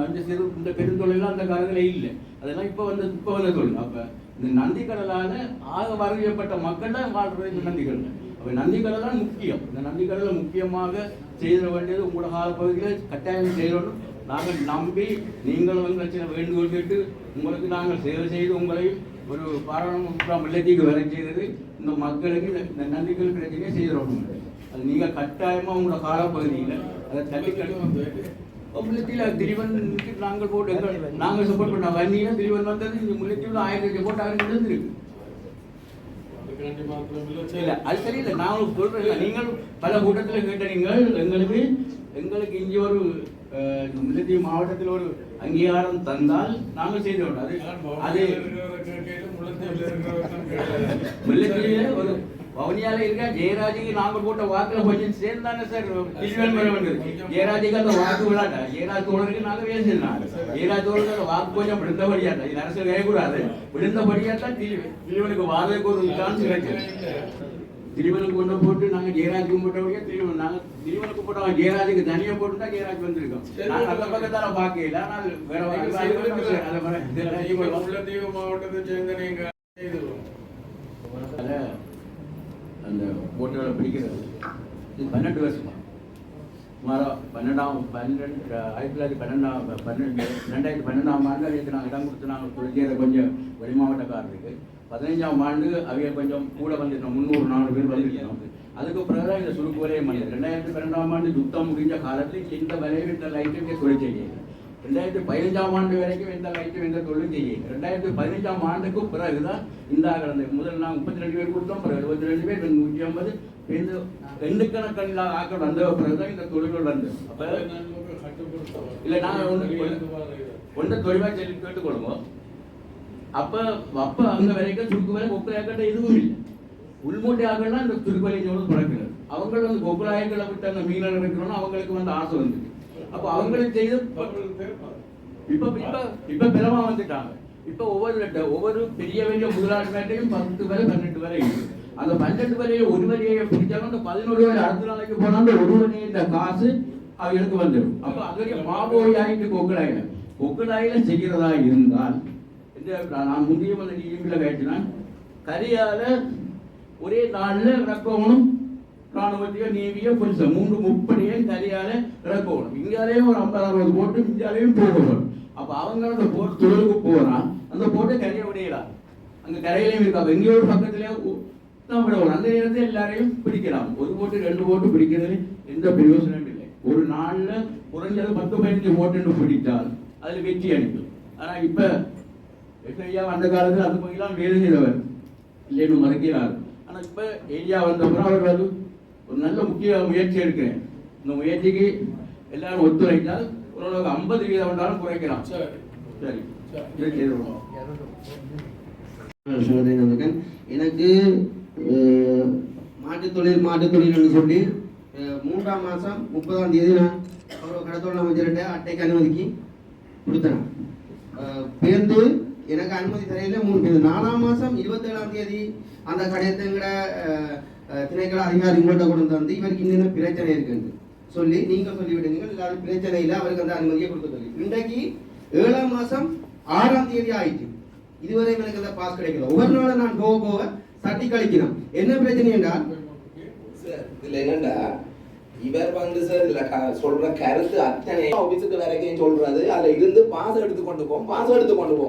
இந்த பெருந்தொழிலாம் அந்த காலத்தில் இல்லை. அதெல்லாம் இப்போ வந்த தொழில். அப்போ இந்த நந்தி கடலால் ஆக வரவேற்பட்ட மக்கள் தான் வாழ்றது இந்த நந்தி கடலில். அப்போ நந்தி கடல் தான் முக்கியம். இந்த நந்தி கடலை முக்கியமாக செய்த வேண்டியது உங்களோட காலப்பகுதியில் கட்டாயம் செய்யணும். நாங்கள் நம்பி நீங்களும் வந்து சில வேண்டுகோள் கேட்டு உங்களுக்கு நாங்கள் சேவை செய்து உங்களையும் ஒரு பாராளுமன்ற முல்லைத்தீவுக்கு வரை செய்தது இந்த மக்களுக்கு இந்த நந்திகள் பிரச்சனையை செய்திடணும். அது நீங்கள் கட்டாயமாக உங்களோட காலப்பகுதியில் அதை தள்ளி முல்லைத்தீவில் திரிவனுக்கு நாங்கள் போட்டு நாங்கள் சப்போர்ட் பண்ணோம். வன்னியில் திரிவன் வந்தது இந்த முல்லைத்தீவில் 1000 போட்டு அவருக்கு இருந்திருக்கு. வேண்டி மாத்திரம் இல்ல அது சரியில்லை. நான் சொல்றேன், நீங்கள் பல கூட்டத்தில் கேட்ட நீங்கள் எங்களுக்கு இங்கே ஒரு முல்லைத்தீவு மாவட்டத்தில் ஒரு அங்கீகாரம் தந்தால் நாங்கள் செய்தோம். அது முல்லைத்தீவில ஒரு வவுனியால இருக்க ஜெயராஜுக்கு நாங்கள் போட்ட வாக்குல கொஞ்சம் சேர்ந்தானே சார் தில்வன் வர வந்தது. ஜெயராஜுக்கு அந்த வாக்கு விளாட்டா ஜெயராஜ் தோழருக்கு நாங்கள் வேலை செய்யலாம். ஜெயராஜ் தோழருக்கு அந்த வாக்கு கொஞ்சம் விழுந்தபடியாட்டா, இது அரசு கேட்கக்கூடாது, விழுந்தபடியாட்டா தில்வனுக்கு வாதத்துக்கு ஒரு சான்ஸ் கிடைச்சது. திரிவனுக்கு கொண்டு போட்டு நாங்கள் ஜெயராஜுக்கு போட்டபடியா திரிவனுக்கு போட்டோம். ஜெயராஜுக்கு தனியாக போட்டுட்டா ஜெயராஜ் வந்திருக்கோம். நான் அந்த பக்கத்தால பார்க்கல, ஆனால் வேற முல்லைத்தீவு மாவட்டத்தை சேர்ந்த நீங்க அந்த போட்டுகளை பிடிக்கிறது இது 12 வருஷமா சுமாராக 2012ஆம் ஆண்டு அதுக்கு நாங்கள் இடம் கொடுத்து நாங்கள் தொழிற்சேர கொஞ்சம் வெளி மாவட்டக்காரருக்கு 15ஆம் ஆண்டு அவங்க கொஞ்சம் கூட வந்துட்டோம், 300-400 பேர் வந்துருக்கோம். அதுக்கு பிறகு தான் இந்த சுருக்கு வரையும் பண்ணது. 2012ஆம் ஆண்டு யுத்தம் முடிஞ்ச காலத்தில் இந்த விளைவு இந்த லைட்டுக்கு தொழில் செய்யல. 2015ஆம் ஆண்டு வரைக்கும் எந்த லைட்டும் எந்த தொழிலும் செய்யல. 2015ஆம் ஆண்டுக்கு பிறகுதான் இந்த ஆகிறது. முதல்ல நாங்கள் 32 பேர் கொடுத்தோம், பிறகு 72 பேர், 150 பேருந்து 2 கணக்கில் ஆக்கள் வந்த பிறகுதான் இந்த தொழில்கள் வந்தது. அப்போ இல்லை நாங்கள் ஒன்று தொழிலாக சொல்லி கேட்டுக்கொள்வோம். அப்போ அங்கே வரைக்கும் சுருக்கு வேலை கொக்குலாய்க்கிட்ட எதுவும் இல்லை. உள்மூட்டை ஆகலாம் இந்த சுருக்கு வேலையோடு பிறக்கிறது. அவங்க வந்து கொக்குலாய்களை விட்டு அந்த மீனவர் இருக்கிறோன்னா அவங்களுக்கு வந்து ஆசை வந்துருக்கு. அப்போ அவங்களுக்கு செய்து இப்ப பெருமா வந்துட்டாங்க. இப்ப ஒவ்வொரு பெரிய பெரிய முதலாளிமையும் 10 வரை 12 வரை இருக்கு. அந்த 12 வரையை ஒரு வரையை பிடிச்சாலும் அந்த 11 வரை அடுத்த நாளைக்கு போனாலும் ஒரு வரையை இந்த காசு அவங்களுக்கு வந்துடும். அப்ப அதுவரைய மாபோய் ஆகிட்டு கொக்குலாயில செய்கிறதா இருந்தால் நான் முந்தைய வந்து டிஎம்பியில் கேட்டுனா கரியால ஒரே நாளில் இறக்கணும். ராணுவத்தையோ நேவியோ கொஞ்சம் 3 முப்படியும் கரியால இறக்கணும். இங்காலேயும் ஒரு 50-60 போட்டு இந்தியாலையும் போகணும். அப்ப அவங்க அந்த போட்டு தொழிலுக்கு போறான், அந்த போட்டை கரையை விடையலாம். அங்க கரையிலையும் இருக்கா, எங்கேயோ ஒரு பக்கத்திலே தான் விடணும். அந்த நேரத்தில் எல்லாரையும் பிடிக்கலாம். ஒரு போட்டு 2 போட்டு பிடிக்கிறது எந்த பிரயோசனமும் இல்லை. ஒரு நாள்ல குறைஞ்சது 10-15 போட்டு பிடித்தால் அதில் வெற்றி அளிக்கும். ஆனா இப்ப ஐயா அந்த காலத்தில் அது போயெல்லாம் வேலை செய்தவர் இல்லைன்னு மறுக்கிறார். ஆனா இப்ப ஏரியா வந்தப்புறம் அவர் அது ஒரு நல்ல முக்கிய முயற்சி எடுக்கிறேன். இந்த முயற்சிக்கு எல்லாரும் ஒத்துழைத்தால் ஓரளவுக்கு 50% வந்தாலும் குறைக்கலாம். சரி எனக்கு மாட்டுத்தொழில் சொல்லி 3ஆம் மாதம் 30ஆம் தேதி நான் கடத்தொழில் அமைச்சர்கிட்ட அட்டைக்கு அனுமதிக்கு கொடுத்தேன். பேருந்து எனக்கு அனுமதி தரையில 3 பேருந்து 4ஆம் மாதம் 27ஆம் தேதி அந்த கடையத்தங்கிற திணைக்கள அதிகாரி உங்கள்கிட்ட கொண்டு வந்து இவருக்கு இன்னும் பிரச்சனை இருக்குன்னு சொல்லி நீங்கள் சொல்லிவிடுங்க. இல்லாத பிரச்சனை இல்லை, அவருக்கு அந்த அனுமதியை கொடுக்க சொல்லி இன்றைக்கு 7ஆம் மாதம் 6ஆம் தேதி ஆயிடுச்சு. இதுவரை எனக்கு அந்த பாஸ் கிடைக்கல. ஒவ்வொரு நாளும் நான் போக சட்டி கழிக்கணும். என்ன பிரச்சனை என்றால் இதுல என்னண்டா இவர் வந்து சார் இல்ல சொல்ற கருத்து அத்தனை ஆபீஸுக்கு வரைக்கும் சொல்றது அதுல இருந்து பாஸ் எடுத்து கொண்டு போக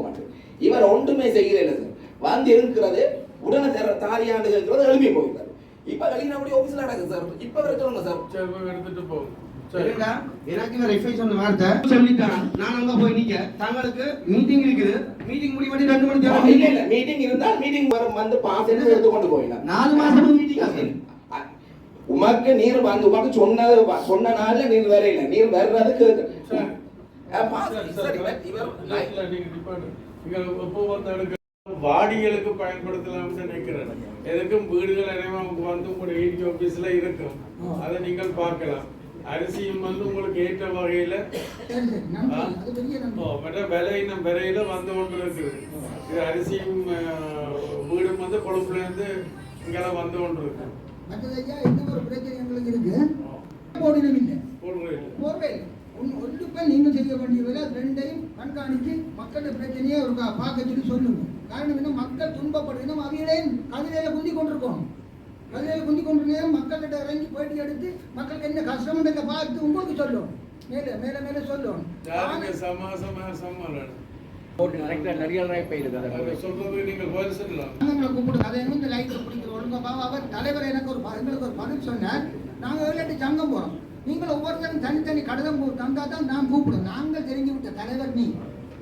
மாட்டேன். இவர் ஒன்றுமே செய்யல சார். வந்து இருக்கிறது உடனே தாரியாண்டு இருக்கிறது எழுப்பி போகிறார். இப்ப வெளியினபடி ஆபீஸ்ல நடக்குது சார். இப்ப வரை சொல்லுங்க சார். எடுத்துட்டு போகும். எனக்கு வெரிஃபை சொன்ன வார்த்தை சொல்லிட்டான். நான் அங்க போய் நிக்க தங்களுக்கு மீட்டிங் இருக்குது. மீட்டிங் முடிவடி 2 மணி நேரம் இல்ல மீட்டிங் இருந்தா மீட்டிங் வந்து பாஸ் எடுத்து கொண்டு போயிடலாம். 4 மாசம் மீட்டிங் ஆகுது. உமக்கு நீர் வந்து உமக்கு சொன்ன நாள்ல நீர் வேற இல்ல. நீர் வர்றது கேக்கு வாடிகளுக்கு பயன்படுத்தலாம்னு நினைக்கிறேன். எதுக்கும் வீடுகள் அனைவரும் வந்து உங்களுடைய ஏடி ஆபீஸ்ல இருக்கும். அதை நீங்கள் பார்க்கலாம். அரிசியும் வந்து உங்களுக்கு ஏற்ற வகையில விலையில வந்து கொண்டு இருக்குது. இது அரிசியும் வீடும் வந்து கொழுப்புல இருந்து இங்கெல்லாம் வந்து கொண்டு இருக்கு. ஒரு பிரச்சனை எங்களுக்கு இருக்கு. போர்வையில் நீங்கள் செய்ய வேண்டியதில்லை. அது 2ஐயும் கண்காணித்து மக்கள் பிரச்சனையை ஒரு பார்க்க சொல்லி சொல்லுங்க. காரணம் என்ன, மக்கள் துன்பப்படுறோம். அவையிலையும் கவிதையில குந்தி கொண்டிருக்கணும். கவிதையில குந்தி கொண்டிருக்க மக்கள்கிட்ட இறங்கி பேட்டி எடுத்து மக்களுக்கு என்ன கஷ்டம் பார்த்து உங்களுக்கு சொல்லணும். மேல மேல சொல்லணும். தலைவர் எனக்கு ஒரு பதில் சொன்னார். நாங்கள் 7-8 சங்கம் போறோம். நீங்கள் ஒவ்வொருத்தரும் தனித்தனி கடிதம் தந்தா தான் நான் கூப்பிடுவோம். நாங்கள் தெரிஞ்சு விட்ட தலைவர் நீ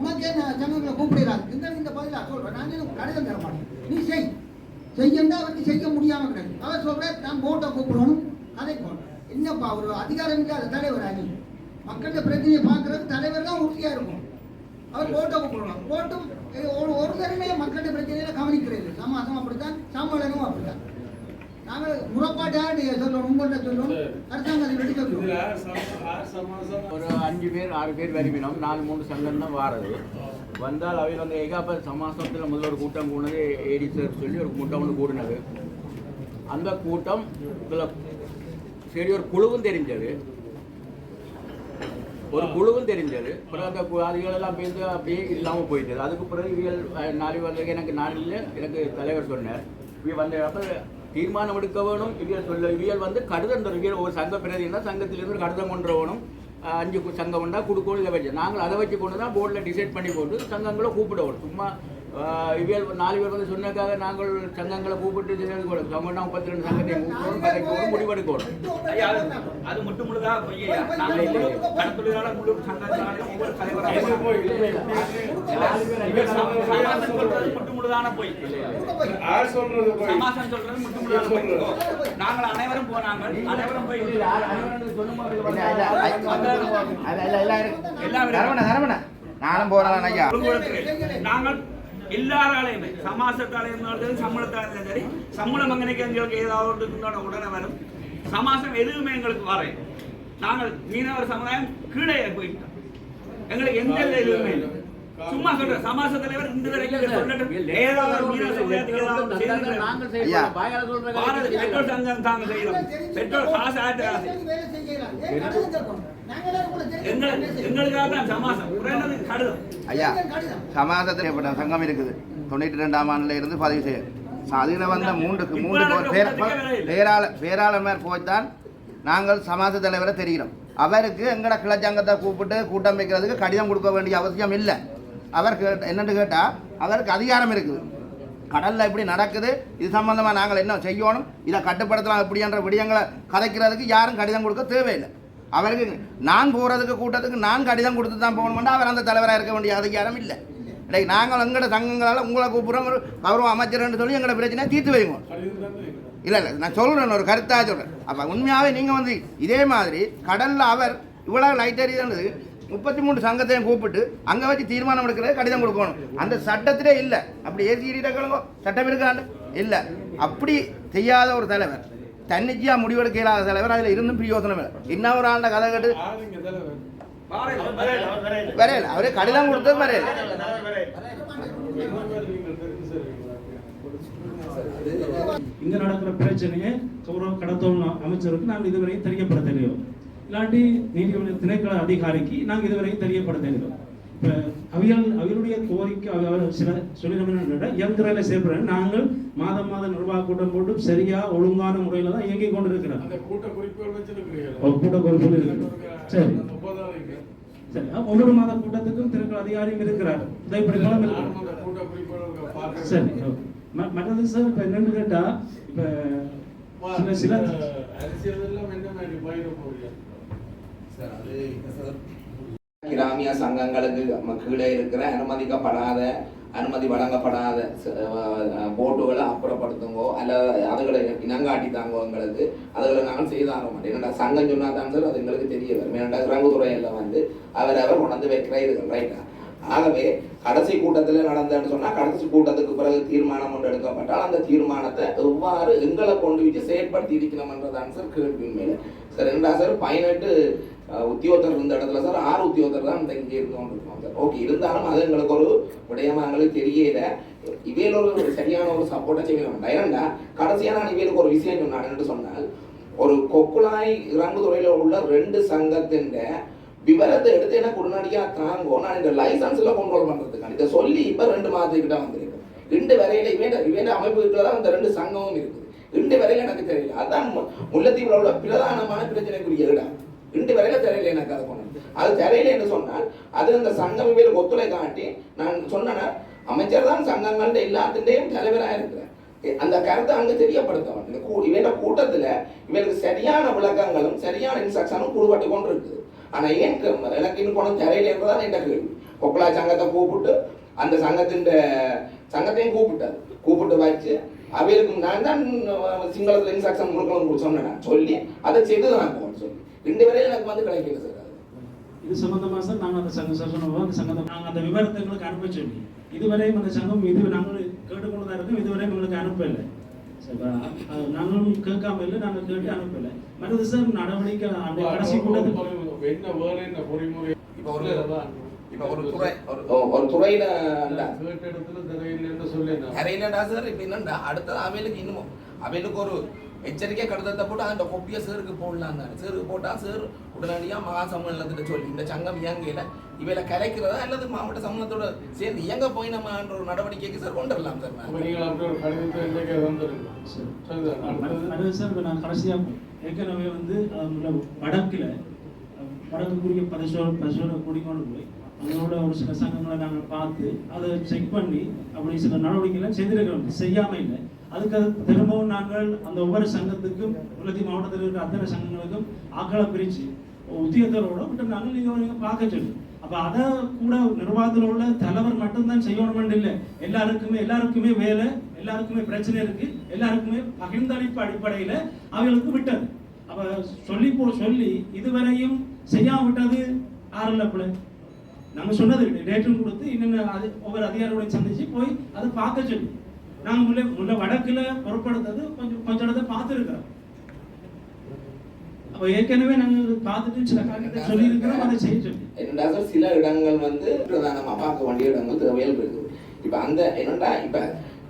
உனக்கே சங்கங்களை கூப்பிடுறாரு. இந்த பதிலாக சொல்றேன். நான் கடிதம் தர மாட்டேன். நீ செய். செய்யண்டா அவருக்கு செய்ய முடியாம கிடையாது. அவர் சொல்ற நான் போட்டை கூப்பிடணும் அதை போடணும். என்னப்பா ஒரு அதிகாரம் இல்லாத தலைவர் அணி மக்களுடைய பிரச்சனையை பார்க்கறதுக்கு தலைவர் தான் உறுதியா இருக்கும். அவர் போட்டோ கூப்பிடணும். போட்டும் ஒரு தரமே மக்களுடைய பிரச்சனையில கவனிக்கிறது. சமாசம் அப்படித்தான், சம்மேளனமும் அப்படித்தான். நாங்கள் முறப்பாட்டாக சொல்லணும், உங்கள்கிட்ட சொல்லணும், அரசாங்கத்தை எடுத்து சொல்லணும். ஒரு 5 பேர் 6 பேர் வருவினோம். 4-3 சங்கம் தான் வாரது. வந்தால் அவையில் வந்து ஏகாப்ப சமாசத்தில் முதல்ல ஒரு கூட்டம் கூடது ஏடி சார் சொல்லி ஒரு கூட்டம் ஒன்று கூடினது. அந்த கூட்டம் இதில் சரி ஒரு குழுவும் தெரிஞ்சது, பிறகு அந்த அதிகளெல்லாம் பேருந்து அப்படியே இல்லாமல் போயிட்டது. அதுக்கு பிறகு இவியல் 4 வந்ததுக்கு எனக்கு 4 இல்லை, எனக்கு தலைவர் சொன்னார் இவிய வந்த அப்போ தீர்மானம் எடுக்க வேணும். இவியல் வந்து கடிதம் தரும். இவியல் ஒரு சங்க பிரதினா சங்கத்திலிருந்து கடிதம் கொண்டு வேணும். 5 சங்கம் உண்டா கொடுக்கணும். இதை வச்சு நாங்கள் அதை வச்சு கொண்டு தான் போர்டில் டிசைட் பண்ணி போட்டு சங்கங்களை கூப்பிடணும். சும்மா இவியல் 4 பேர் வந்து சொன்னதுக்காக நாங்கள் சங்கங்களை கூப்பிட்டு சங்கம்னா 32 சங்கத்தை கூப்பிடணும், கதைக்கணும், முடிவெடுக்கணும். அது மட்டும் முழுதாக நாங்கள் அனைவரும் போனாங்க. அனைவரும் போய் நானும் போறேன் ஐயா. நாங்கள் எல்லாராலையுமே சமாசத்தாலையும் சம்பளத்தாலையும் சரி, சம்பளம் அங்கனைக்கு எங்களுக்கு ஏதாவது உடனே வரும். சமாசம் எதுவுமே எங்களுக்கு வரையும். நாங்கள் மீனவர் சமுதாயம் கீழே போயிட்டோம். எங்களுக்கு எந்த எதுவுமே இல்லை. சும்மா சொல்ற சமாச தலைவர் இந்த வரைக்கும் சொல்லட்டும். ஏதாவது ஒரு மீனவர் சமுதாயத்துக்கு ஏதாவது பெட்ரோல் சங்கம் தாங்க செய்யறோம். பெட்ரோல் காசு ஆட்டு காசு எங்களுக்காக தான் சமாசம் கடிதம். ஐயா, சமாசத்தில் ஏற்பட்ட சங்கம் இருக்குது. 92ஆம் ஆண்டுல இருந்து பதிவு செய்ய அதில் வந்த 3 பேராளர் போய்த்தான் நாங்கள் சமாச தலைவரை தெரிகிறோம். அவருக்கு எங்கட கிளச்சங்கத்தை கூப்பிட்டு கூட்டம் வைக்கிறதுக்கு கடிதம் கொடுக்க வேண்டிய அவசியம் இல்லை. அவர் என்னென்னு கேட்டால் அவருக்கு அதிகாரம் இருக்குது. கடலில் இப்படி நடக்குது, இது சம்பந்தமாக நாங்கள் என்ன செய்யணும், இதை கட்டுப்படுத்தலாம் இப்படின்ற விடயங்களை கதைக்கிறதுக்கு யாரும் கடிதம் கொடுக்க தேவையில்லை. அவருக்கு நான் போகிறதுக்கு கூட்டத்துக்கு நான் கடிதம் கொடுத்து தான் போகணும்னா அவர் அந்த தலைவராக இருக்க வேண்டிய அதிகாரம் இல்லை. இன்றைக்கு நாங்கள் எங்களோட சங்கங்களால் உங்களை கூப்பிட்றோம், ஒரு கௌரவ அமைச்சர்ன்னு சொல்லி எங்களோட பிரச்சனையை தீர்த்து வைங்க. இல்லை நான் சொல்கிறேன், ஒரு கருத்தாக சொல்கிறேன். அப்போ உண்மையாகவே நீங்கள் வந்து இதே மாதிரி கடலில் அவர் இவ்வளோ லைட் எறியது 33 சங்கத்தையும் கூப்பிட்டு அங்கே வச்சு தீர்மானம் எடுக்கிறது கடிதம் கொடுக்கணும். அந்த சட்டத்திலே இல்லை. அப்படி ஏசிக்கிட்டோ சட்டம் இருக்காண்டு இல்லை. அப்படி செய்யாத ஒரு தலைவர், தன்னிச்சையாக முடிவெடுக்க இல்லாத தலைவர், அதில் இருந்தும் பிரயோசனம் இல்லை. இன்னும் ஒரு ஆண்ட கதை கேட்டு வரையல, அவரே கடிதம் கொடுத்து வரையல. இங்க நடக்கிற பிரச்சனையை கௌரவ கடத்தல் அமைச்சருக்கு நாங்கள் இதுவரையும் தெரியப்படுத்த தெரியும். இல்லாட்டி நீதிமன்ற திணைக்கள அதிகாரிக்கு நாங்கள் இதுவரையும் தெரியப்படுத்த தெரியும். இப்போ அவைகளுடைய கோரிக்கை அவர் சில சொல்லிட இயந்திர செயல்பட நாங்கள் மாதம் நிர்வாக கூட்டம் போட்டு சரியா ஒழுங்கான முறையில் தான் இயங்கிக் கொண்டிருக்கிறோம். கூட்ட குறிப்புகள் இருக்கு. சரி சரி, ஒவ்வொரு மாத கூட்டத்துக்கும் திணைக்கள அதிகாரியும் இருக்கிறார். சரி, மற்றது சார் இப்போ என்னன்னு கேட்டா இப்போ சில கிராமிய சங்கங்களுக்கு கீழே இருக்கிற அனுமதி வழங்கப்படாத போட்டுகளை அப்புறப்படுத்துங்கோ, அல்லது அதுகளை இனங்காட்டி தாங்கோங்களுக்கு அதுகளை நாங்கள் செய்தார மாட்டோம். ஏன்னா சங்கம் சொன்னா தான் சார் அது எங்களுக்கு தெரிய வரும். ஏன்னா இறங்குதுறையில் வந்து அவர் கொண்டு வைக்கிற இதுகள் ரைட்டா. ஆகவே கடைசி கூட்டத்தில் நடந்ததுன்னு சொன்னால் கடைசி கூட்டத்துக்கு பிறகு தீர்மானம் ஒன்று எடுக்கப்பட்டால் அந்த தீர்மானத்தை எவ்வாறு எங்களை கொண்டு வச்சு செயற்படுத்தி இருக்கணும்ன்றதான் சார் கேள்வி மேலே. சார் ரெண்டா சார் 18 உத்தியோகத்தர் இருந்த இடத்துல சார் 6 உத்தியோகத்தர் தான் இங்கே இருந்தோம் இருக்கோம் சார். ஓகே, இருந்தாலும் அது எங்களுக்கு ஒரு விடயமா எங்களுக்கு தெரியல. இவையில் ஒரு சரியான ஒரு சப்போர்ட்டை செய்ய வேண்டாம். ஏன்னா கடைசியாக நான் இவைகளுக்கு ஒரு விஷயம் சொன்னான்னு சொன்னால், ஒரு கொக்குளாய் இறங்குதுறையில் உள்ள 2 சங்கத்தின் விவரத்தை எடுத்து எனக்கு உடனடியாக தாங்கோ, நான் இந்த லைசன்ஸில் கண்ட்ரோல் பண்ணுறதுக்கான இதை சொல்லி இப்போ 2 மாதத்துக்கிட்ட வந்திருக்கு. 2 வரையில இவேண்ட அமைப்புகளில் தான் அந்த 2 சங்கமும் இருக்குது. 2 வரையில எனக்கு தெரியல. அதுதான் முல்லைத்தீவில் உள்ள பிரதானமான பிரச்சனைக்குரிய இடம். 2 வரையில தெரியல எனக்கு. அதை கொண்டு அது தெரியல என்று சொன்னால் அது அந்த சங்கம் இவருக்கு ஒத்துழை காட்டி நான் சொன்னேன், அமைச்சர் தான் சங்கங்கள்ட எல்லாத்தின்டையும் தலைவராக இருக்கிறேன். அந்த கருத்தை அங்கே தெரியப்படுத்த இவண்ட கூட்டத்தில் இவருக்கு சரியான விளக்கங்களும் சரியான இன்ஸ்ட்ரக்ஷனும் கொடுபட்டு கொண்டு இருக்குது. ஆனால் ஏன் எனக்கு இன்னும் கொண்டு தெரியலன்றதான் என்ன கேள்வி. கொக்குளா சங்கத்தை கூப்பிட்டு அந்த சங்கத்தையும் கூப்பிட்டு வச்சு அவைகளுக்கு நான் தான் சிங்களத்தில் இன்ஸ்ட்ரக்ஷன் கொடுக்கணும்னு சொன்னேன் சொல்லி அதை செய்து நான் போகணும் சொல்லி 2 வரையில் எனக்கு வந்து கிடைக்கல சார். இது சம்பந்தமா சார் நாங்கள் அந்த சங்கம் நாங்கள் அந்த விவரத்தை எங்களுக்கு அனுப்ப சொல்லி இதுவரையும் அந்த சங்கம் இது நாங்கள் கேட்டுக்கொண்டு தான் இருக்கோம். இதுவரையும் எங்களுக்கு அனுப்பலை சார். நாங்களும் கேட்காம இல்லை, நாங்கள் கேட்டு அனுப்பலை. மற்றது சார் நடவடிக்கை அந்த கடைசி கூட்டத்தில் என்ன வேலை என்ன பொறிமுறை இப்போ ஒரு துறையில தெரியல சார். இப்போ என்னண்டா அடுத்தது அவைகளுக்கு இன்னும் அவைகளுக்கு ஒரு எச்சரிக்கை கடிதத்தை போட்டு அந்த கொப்பியை சேருக்கு போடலாம் தானே. சேருக்கு போட்டால் சேர் உடனடியாக மகா சம்மேளனத்திட்ட சொல்லி இந்த சங்கம் இயங்கையில் இவையில கலைக்கிறதா அல்லது மாவட்ட சம்மேளனத்தோட சேர்ந்து இயங்க போய் நம்மன்ற ஒரு நடவடிக்கைக்கு சார் கொண்டு வரலாம் சார். சார் நான் கடைசியாக ஏற்கனவே வந்து வடக்குரிய பரிசோதனை கூடிக்கொண்டு போய் அவங்களோட ஒரு சில சங்கங்களை நாங்கள் பார்த்து அதை செக் பண்ணி அப்படி சில நடவடிக்கைகளை செய்திருக்கிறோம். செய்யாமல் இல்லை. அதுக்கு திரும்பவும் நாங்கள் அந்த ஒவ்வொரு சங்கத்துக்கும் முல்லைத்தீவு மாவட்டத்தில் இருக்கிற அத்தனை சங்கங்களுக்கும் ஆக்களை பிரித்து உத்தியோகத்தரோட விட்டு நாங்கள் நீங்கள் பார்க்க சொல்லி அப்போ அதை கூட நிர்வாகத்தில் உள்ள தலைவர் மட்டும்தான் செய்யணுமென்று இல்லை. எல்லாருக்குமே வேலை, எல்லாருக்குமே பிரச்சனை இருக்கு, எல்லாருக்குமே பகிர்ந்தளிப்பு அடிப்படையில் அவர்களுக்கு விட்டது. அப்போ சொல்லி இதுவரையும் செய்யாவிட்டது ஆரல்ல நாங்கள் சொன்னது டேட்டும் கொடுத்து இன்னும் அது ஒவ்வொரு அதிகாரியோட சந்திச்சு போய் அதை பார்க்க சொல்லி நாங்கள் முல்லை வடக்குல பொருட்படுத்தது கொஞ்சம் இடத்தை பார்த்துருக்கிறோம். அப்போ ஏற்கனவே நாங்கள் பார்த்துட்டு சில காரியத்தை சொல்லியிருக்கிறோம், அதை செய்ய சொல்லி. என்னடா சார் சில இடங்கள் வந்து பிரதானமாக பார்க்க வேண்டிய இடங்கள் தேவையில் இருக்குது. இப்போ அந்த என்னடா இப்போ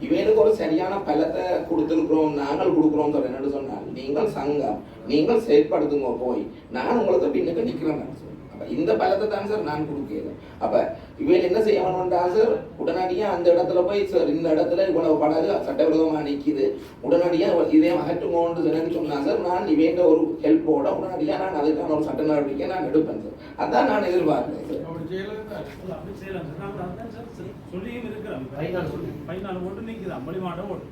இவனுக்கு ஒரு சரியான பலத்தை கொடுத்துருக்குறோம், நாங்கள் கொடுக்குறோம் சார். என்னென்னு சொன்னால் நீங்கள் சங்கம் நீங்கள் செயற்படுத்துங்க போய் நான் உங்களுக்கு பின்னுக்கு நிற்கிறேன். அப்போ இந்த பலத்தை தான் சார் நான் கொடுக்கிறேன். அப்போ இவன் என்ன செய்ய வேணும்டா சார் உடனடியாக அந்த இடத்துல போய் சார் இந்த இடத்துல இவ்வளவு படகு சட்டவிரோதமாக நிற்கிது, உடனடியாக இதே அகற்றுமோன்னு எனக்கு சொன்னால் சார் நான் இவன் ஒரு ஹெல்ப்போட உடனடியாக நான் அதுக்கான ஒரு சட்ட நடவடிக்கை நான் எடுப்பேன் சார். அதான் நான் எதிர்பார்க்கிறேன் சார். சொல்லியும் இருக்கிறோம். 14 ஓட்டு நிற்குது, அம்பளிமாட ஓட்டு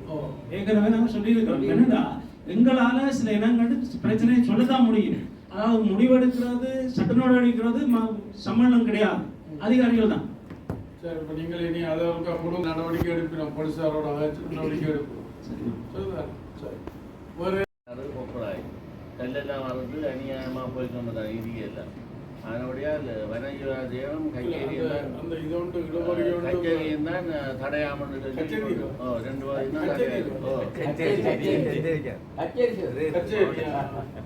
ஏற்கனவே நாங்கள் சொல்லியிருக்கிறோம். என்னன்னா எங்களால சில இனங்கள் பிரச்சனையை சொல்லதான் முடியும். அதாவது முடிவெடுக்கிறது சட்ட நடவடிக்கிறது சம்மேளனம் கிடையாது, அதிகாரிகள் தான். சரி, இப்போ நீங்கள் இனி அதற்கு அப்புறம் நடவடிக்கை எடுக்கணும், போலீஸாரோட நடவடிக்கை எடுக்கணும். சரி வேறு கல்லெல்லாம் வர்றது அநியாயமாக போய் சொன்னதான் இடியல்ல அதனுடைய வனஜீவாதேவம் கச்சேரியும் தான் தடையாமல் 2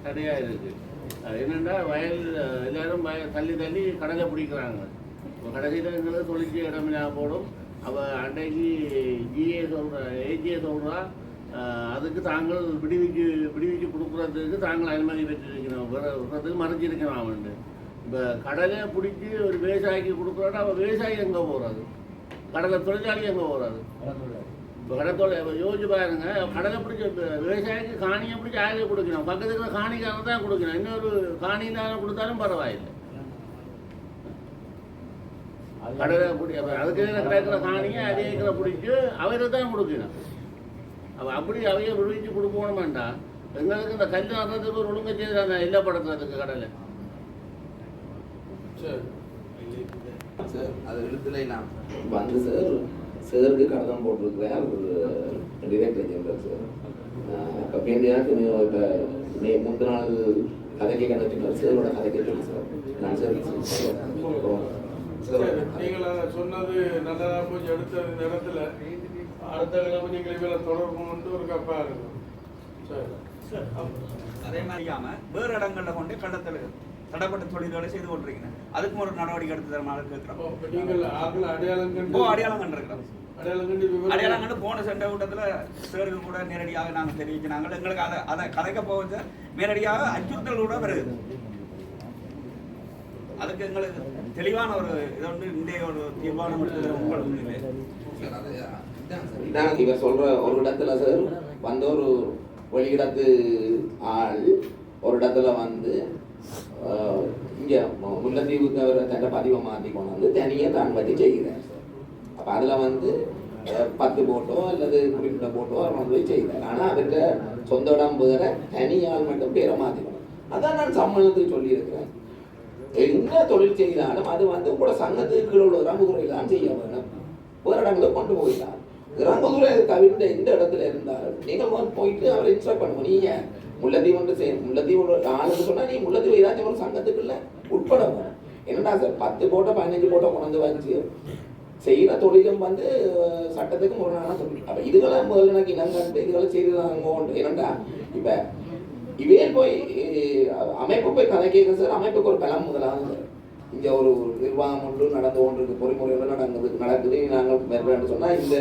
தடையா இருக்கு. என்னென்னா வயல் எல்லாரும் தள்ளி கடலை பிடிக்கிறாங்க. இப்போ கடைசியில் எங்களுக்கு தொழிற்சி இடமில்லாம போடும். அவள் அன்றைக்கு ஏஜிஏ சொல்கிறா அதுக்கு தாங்கள் விடுவிச்சு கொடுக்குறதுக்கு தாங்கள் அனுமதி பெற்றிருக்கணும், விடுறதுக்கு மறைஞ்சிருக்கணும். அவன் இப்போ கடலை பிடிச்சி ஒரு விவசாயிக்கு கொடுக்குறான்னா அவள் விவசாயி எங்கே போகிறாரு, கடலை தொழிலாளி எங்கே போகிறாரு? இப்போ கடத்தொழில் யோசிச்சு பாருங்க. கடலை பிடிச்ச விவசாயிக்கு காணியை பிடிச்சி ஆயிரம் கொடுக்கணும், பக்கத்துக்கு காணிக்காரன் தான் கொடுக்கணும். இன்னொரு காணியினால கொடுத்தாலும் பரவாயில்லை. கடலை அதுக்கு கிடைக்கிற காணியை அதே பிடிச்சி அவரை தான் கொடுக்கணும். அப்படி அவைய விடுவிச்சு கொடுக்கணும் வேண்டாம். எங்களுக்கு இந்த கல் நடுறதுக்கு ஒரு ஒழுங்கு செய்தாங்க இல்லப்படுத்துறதுக்கு கடலை. சார் அது எழுத்துல நான் வந்து சார் சேருக்கு கடிதம் போட்டிருக்கிறேன் டிரெக்டர் ஜெனரல் சார். இப்போ பேண்டியாக்கு இப்போ முந்தின நாள் கதைக்கு கண்டிப்பார் சேரோட கதைக்கு சொல்லி சார் நான் சார் நீங்கள் அதை சொன்னது நல்லதாக போய் எடுத்த இந்த இடத்துல அடுத்த கிழமை நீங்கள் இவரை தொடர்பு கொண்டு ஒரு கப்பா இருக்கும். சரி, அதே மாதிரி வேறு இடங்களில் கொண்டு கள்ளத்தில் தடைப்பட்ட தொழில்களை செய்து கொண்டிருக்கிறேன். அதுக்கும் ஒரு நடவடிக்கை எடுத்து தரமாக கேட்கிறோம். நீங்கள் அடையாளம் கண்டிருக்கிறோம். அடையாளம் கண்டு போன சண்டை கூட்டத்தில் சேருக்கு கூட நேரடியாக நாங்கள் தெரிவிக்கிறாங்க. எங்களுக்கு அதை கதைக்க போக நேரடியாக அச்சுறுத்தல் கூட வருது. அதுக்கு எங்களுக்கு தெளிவான ஒரு இது வந்து இந்திய ஒரு தீர்மானம் உங்களுக்கு இதான் இவர் சொல்ற ஒரு இடத்துல சார் வந்து ஒரு வெளியிடத்து ஆள் ஒரு இடத்துல வந்து இங்கே முல்லைத்தீவுக்கு அவர் தன்னை பதிவை மாற்றி கொண்டு வந்து தனியாக தான் வச்சு செய்கிறார் சார். அப்போ அதில் வந்து 10 போட்டோ அல்லது குறிப்பிட்ட போட்டோ அவர் வந்து போய் செய்கிறார். ஆனால் அதுக்கு சொந்த இடம் வேற தனியால் மட்டும் பேரை மாற்றிக்கணும். அதான் நான் சம்மேளனத்துக்கு சொல்லியிருக்கிறேன். என்ன தொழில் செய்தாலும் அது வந்து கூட சங்கத்துக்கு உள்ள ரம்புகுறையில் தான் செய்ய வேணும். வேறு இடங்களை கொண்டு போயிடலாம். கிராமத்துறை தவிர்த்த எந்த இடத்துல இருந்தாலும் நீங்கள் போயிட்டு அவரை இன்ஸ்ட்ரக்ட் பண்ணுவோம். நீங்க முல்லைத்தீவு முல்லைத்தீவு ஆளுன்னு சொன்னா நீ முல்லைத்தீவு ஏதாச்சும் ஒரு சங்கத்துக்குள்ள உட்படணும். என்னடா சார் 10 போட்டோ 15 போட்டோ கொண்டு வச்சு செய்கிற தொழிலும் வந்து சட்டத்துக்கு முரணான தொழில். அப்போ இதுகளை முதல்ல எனக்கு இனங்கண்டு இதுகளை செய்துதாங்க. என்னண்டா இப்போ இவே போய் அமைப்பு போய் கதை கேட்க சார், அமைப்புக்கு ஒரு பலம் முதலாகும் சார். இங்கே ஒரு நிர்வாகம் ஒன்று நடந்து கொண்டிருக்கு, பொறிமுறை ஒன்று நடக்குது, நாங்கள் வேறு சொன்னால் இந்த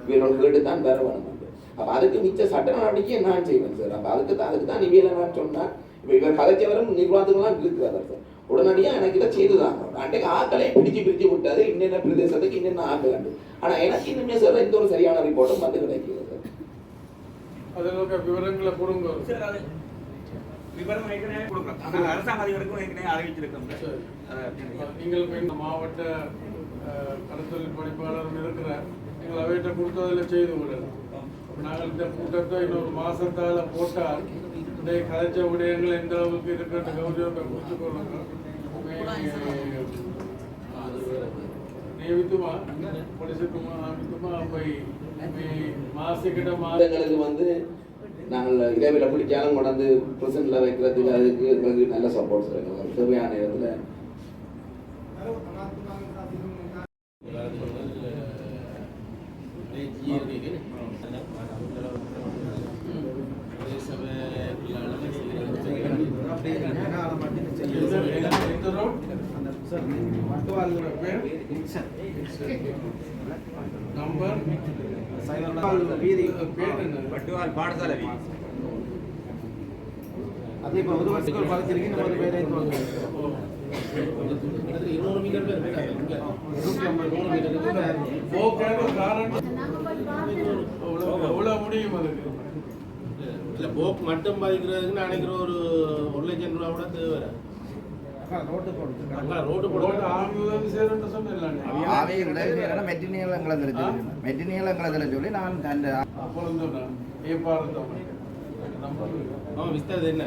இவரோட கேட்டு தான் வேற வேணும். அப்போ அதுக்கு மிச்ச சட்ட நடவடிக்கை நான் செய்வேன் சார். அப்போ அதுக்கு தான் இவையில நான் சொன்னேன். இப்போ இவர் கதைச்சவரும் நிர்வாகத்துக்குலாம் இருக்கிறார் சார். உடனடியாக எனக்கு இதை செய்துதான் அன்றைக்கு ஆக்களை பிரித்து விட்டாரு. இன்னென்ன பிரதேசத்துக்கு இன்னென்ன ஆக்கள் கண்டு. ஆனால் எனக்கு இன்னுமே சார் எந்த ஒரு சரியான ரிப்போர்ட்டும் வந்து கிடைக்கிறது சார். அதில் விவரங்களை கொடுங்க சார். அது விவரம் ஏற்கனவே கொடுக்குறோம். அரசாங்க அதிகாரிக்கும் ஏற்கனவே அறிவிச்சிருக்கோம். நீங்கள் இந்த மாவட்ட கடத்தொழில் பணிப்பாளர் இருக்கிற நீங்கள் அவையிட்ட கொடுத்ததில் செய்து விடலாம். நாங்கள் இந்த கூட்டத்தை இன்னொரு மாசத்தால் போட்டால் இன்றைய கலைச்ச விடயங்கள் எந்த அளவுக்கு இருக்கிற கௌரவத்தை கொடுத்து கொள்ளுங்க. நியமித்துமா பொலிசுக்குமா ஆமித்துமா போய் மாசிக்கிட்ட மாதங்களுக்கு வந்து நாங்கள் இடைவெளி பிடிக்காலும் கொண்டாந்து பிரசன்ட்ல வைக்கிறதுக்கு அதுக்கு எங்களுக்கு நல்ல சப்போர்ட் சொல்லுங்க. தேவையான இடத்துல நம்பர் பட்டுவால் பாடசாலை வீதி. அதே இப்போ ஒரு வருஷத்துக்கு பழச்சிருக்கு. இந்த மாதிரி வேலை 200 மீட்டர் எவ்வளோ முடியும் அதுக்கு இல்லை போக்கு மட்டும் பாதிக்கிறதுக்கு நினைக்கிற ஒரு 1 லட்சம் ரூபா கூட தேவை. ரோட்டு போட்டு ஆம்புலன்ஸ் சேருன்னு சொன்னேன். மெட்டினியலங்களை சொல்லி நான் அந்த அப்பொழுது ஏற்பாடு விஸ்தாது என்ன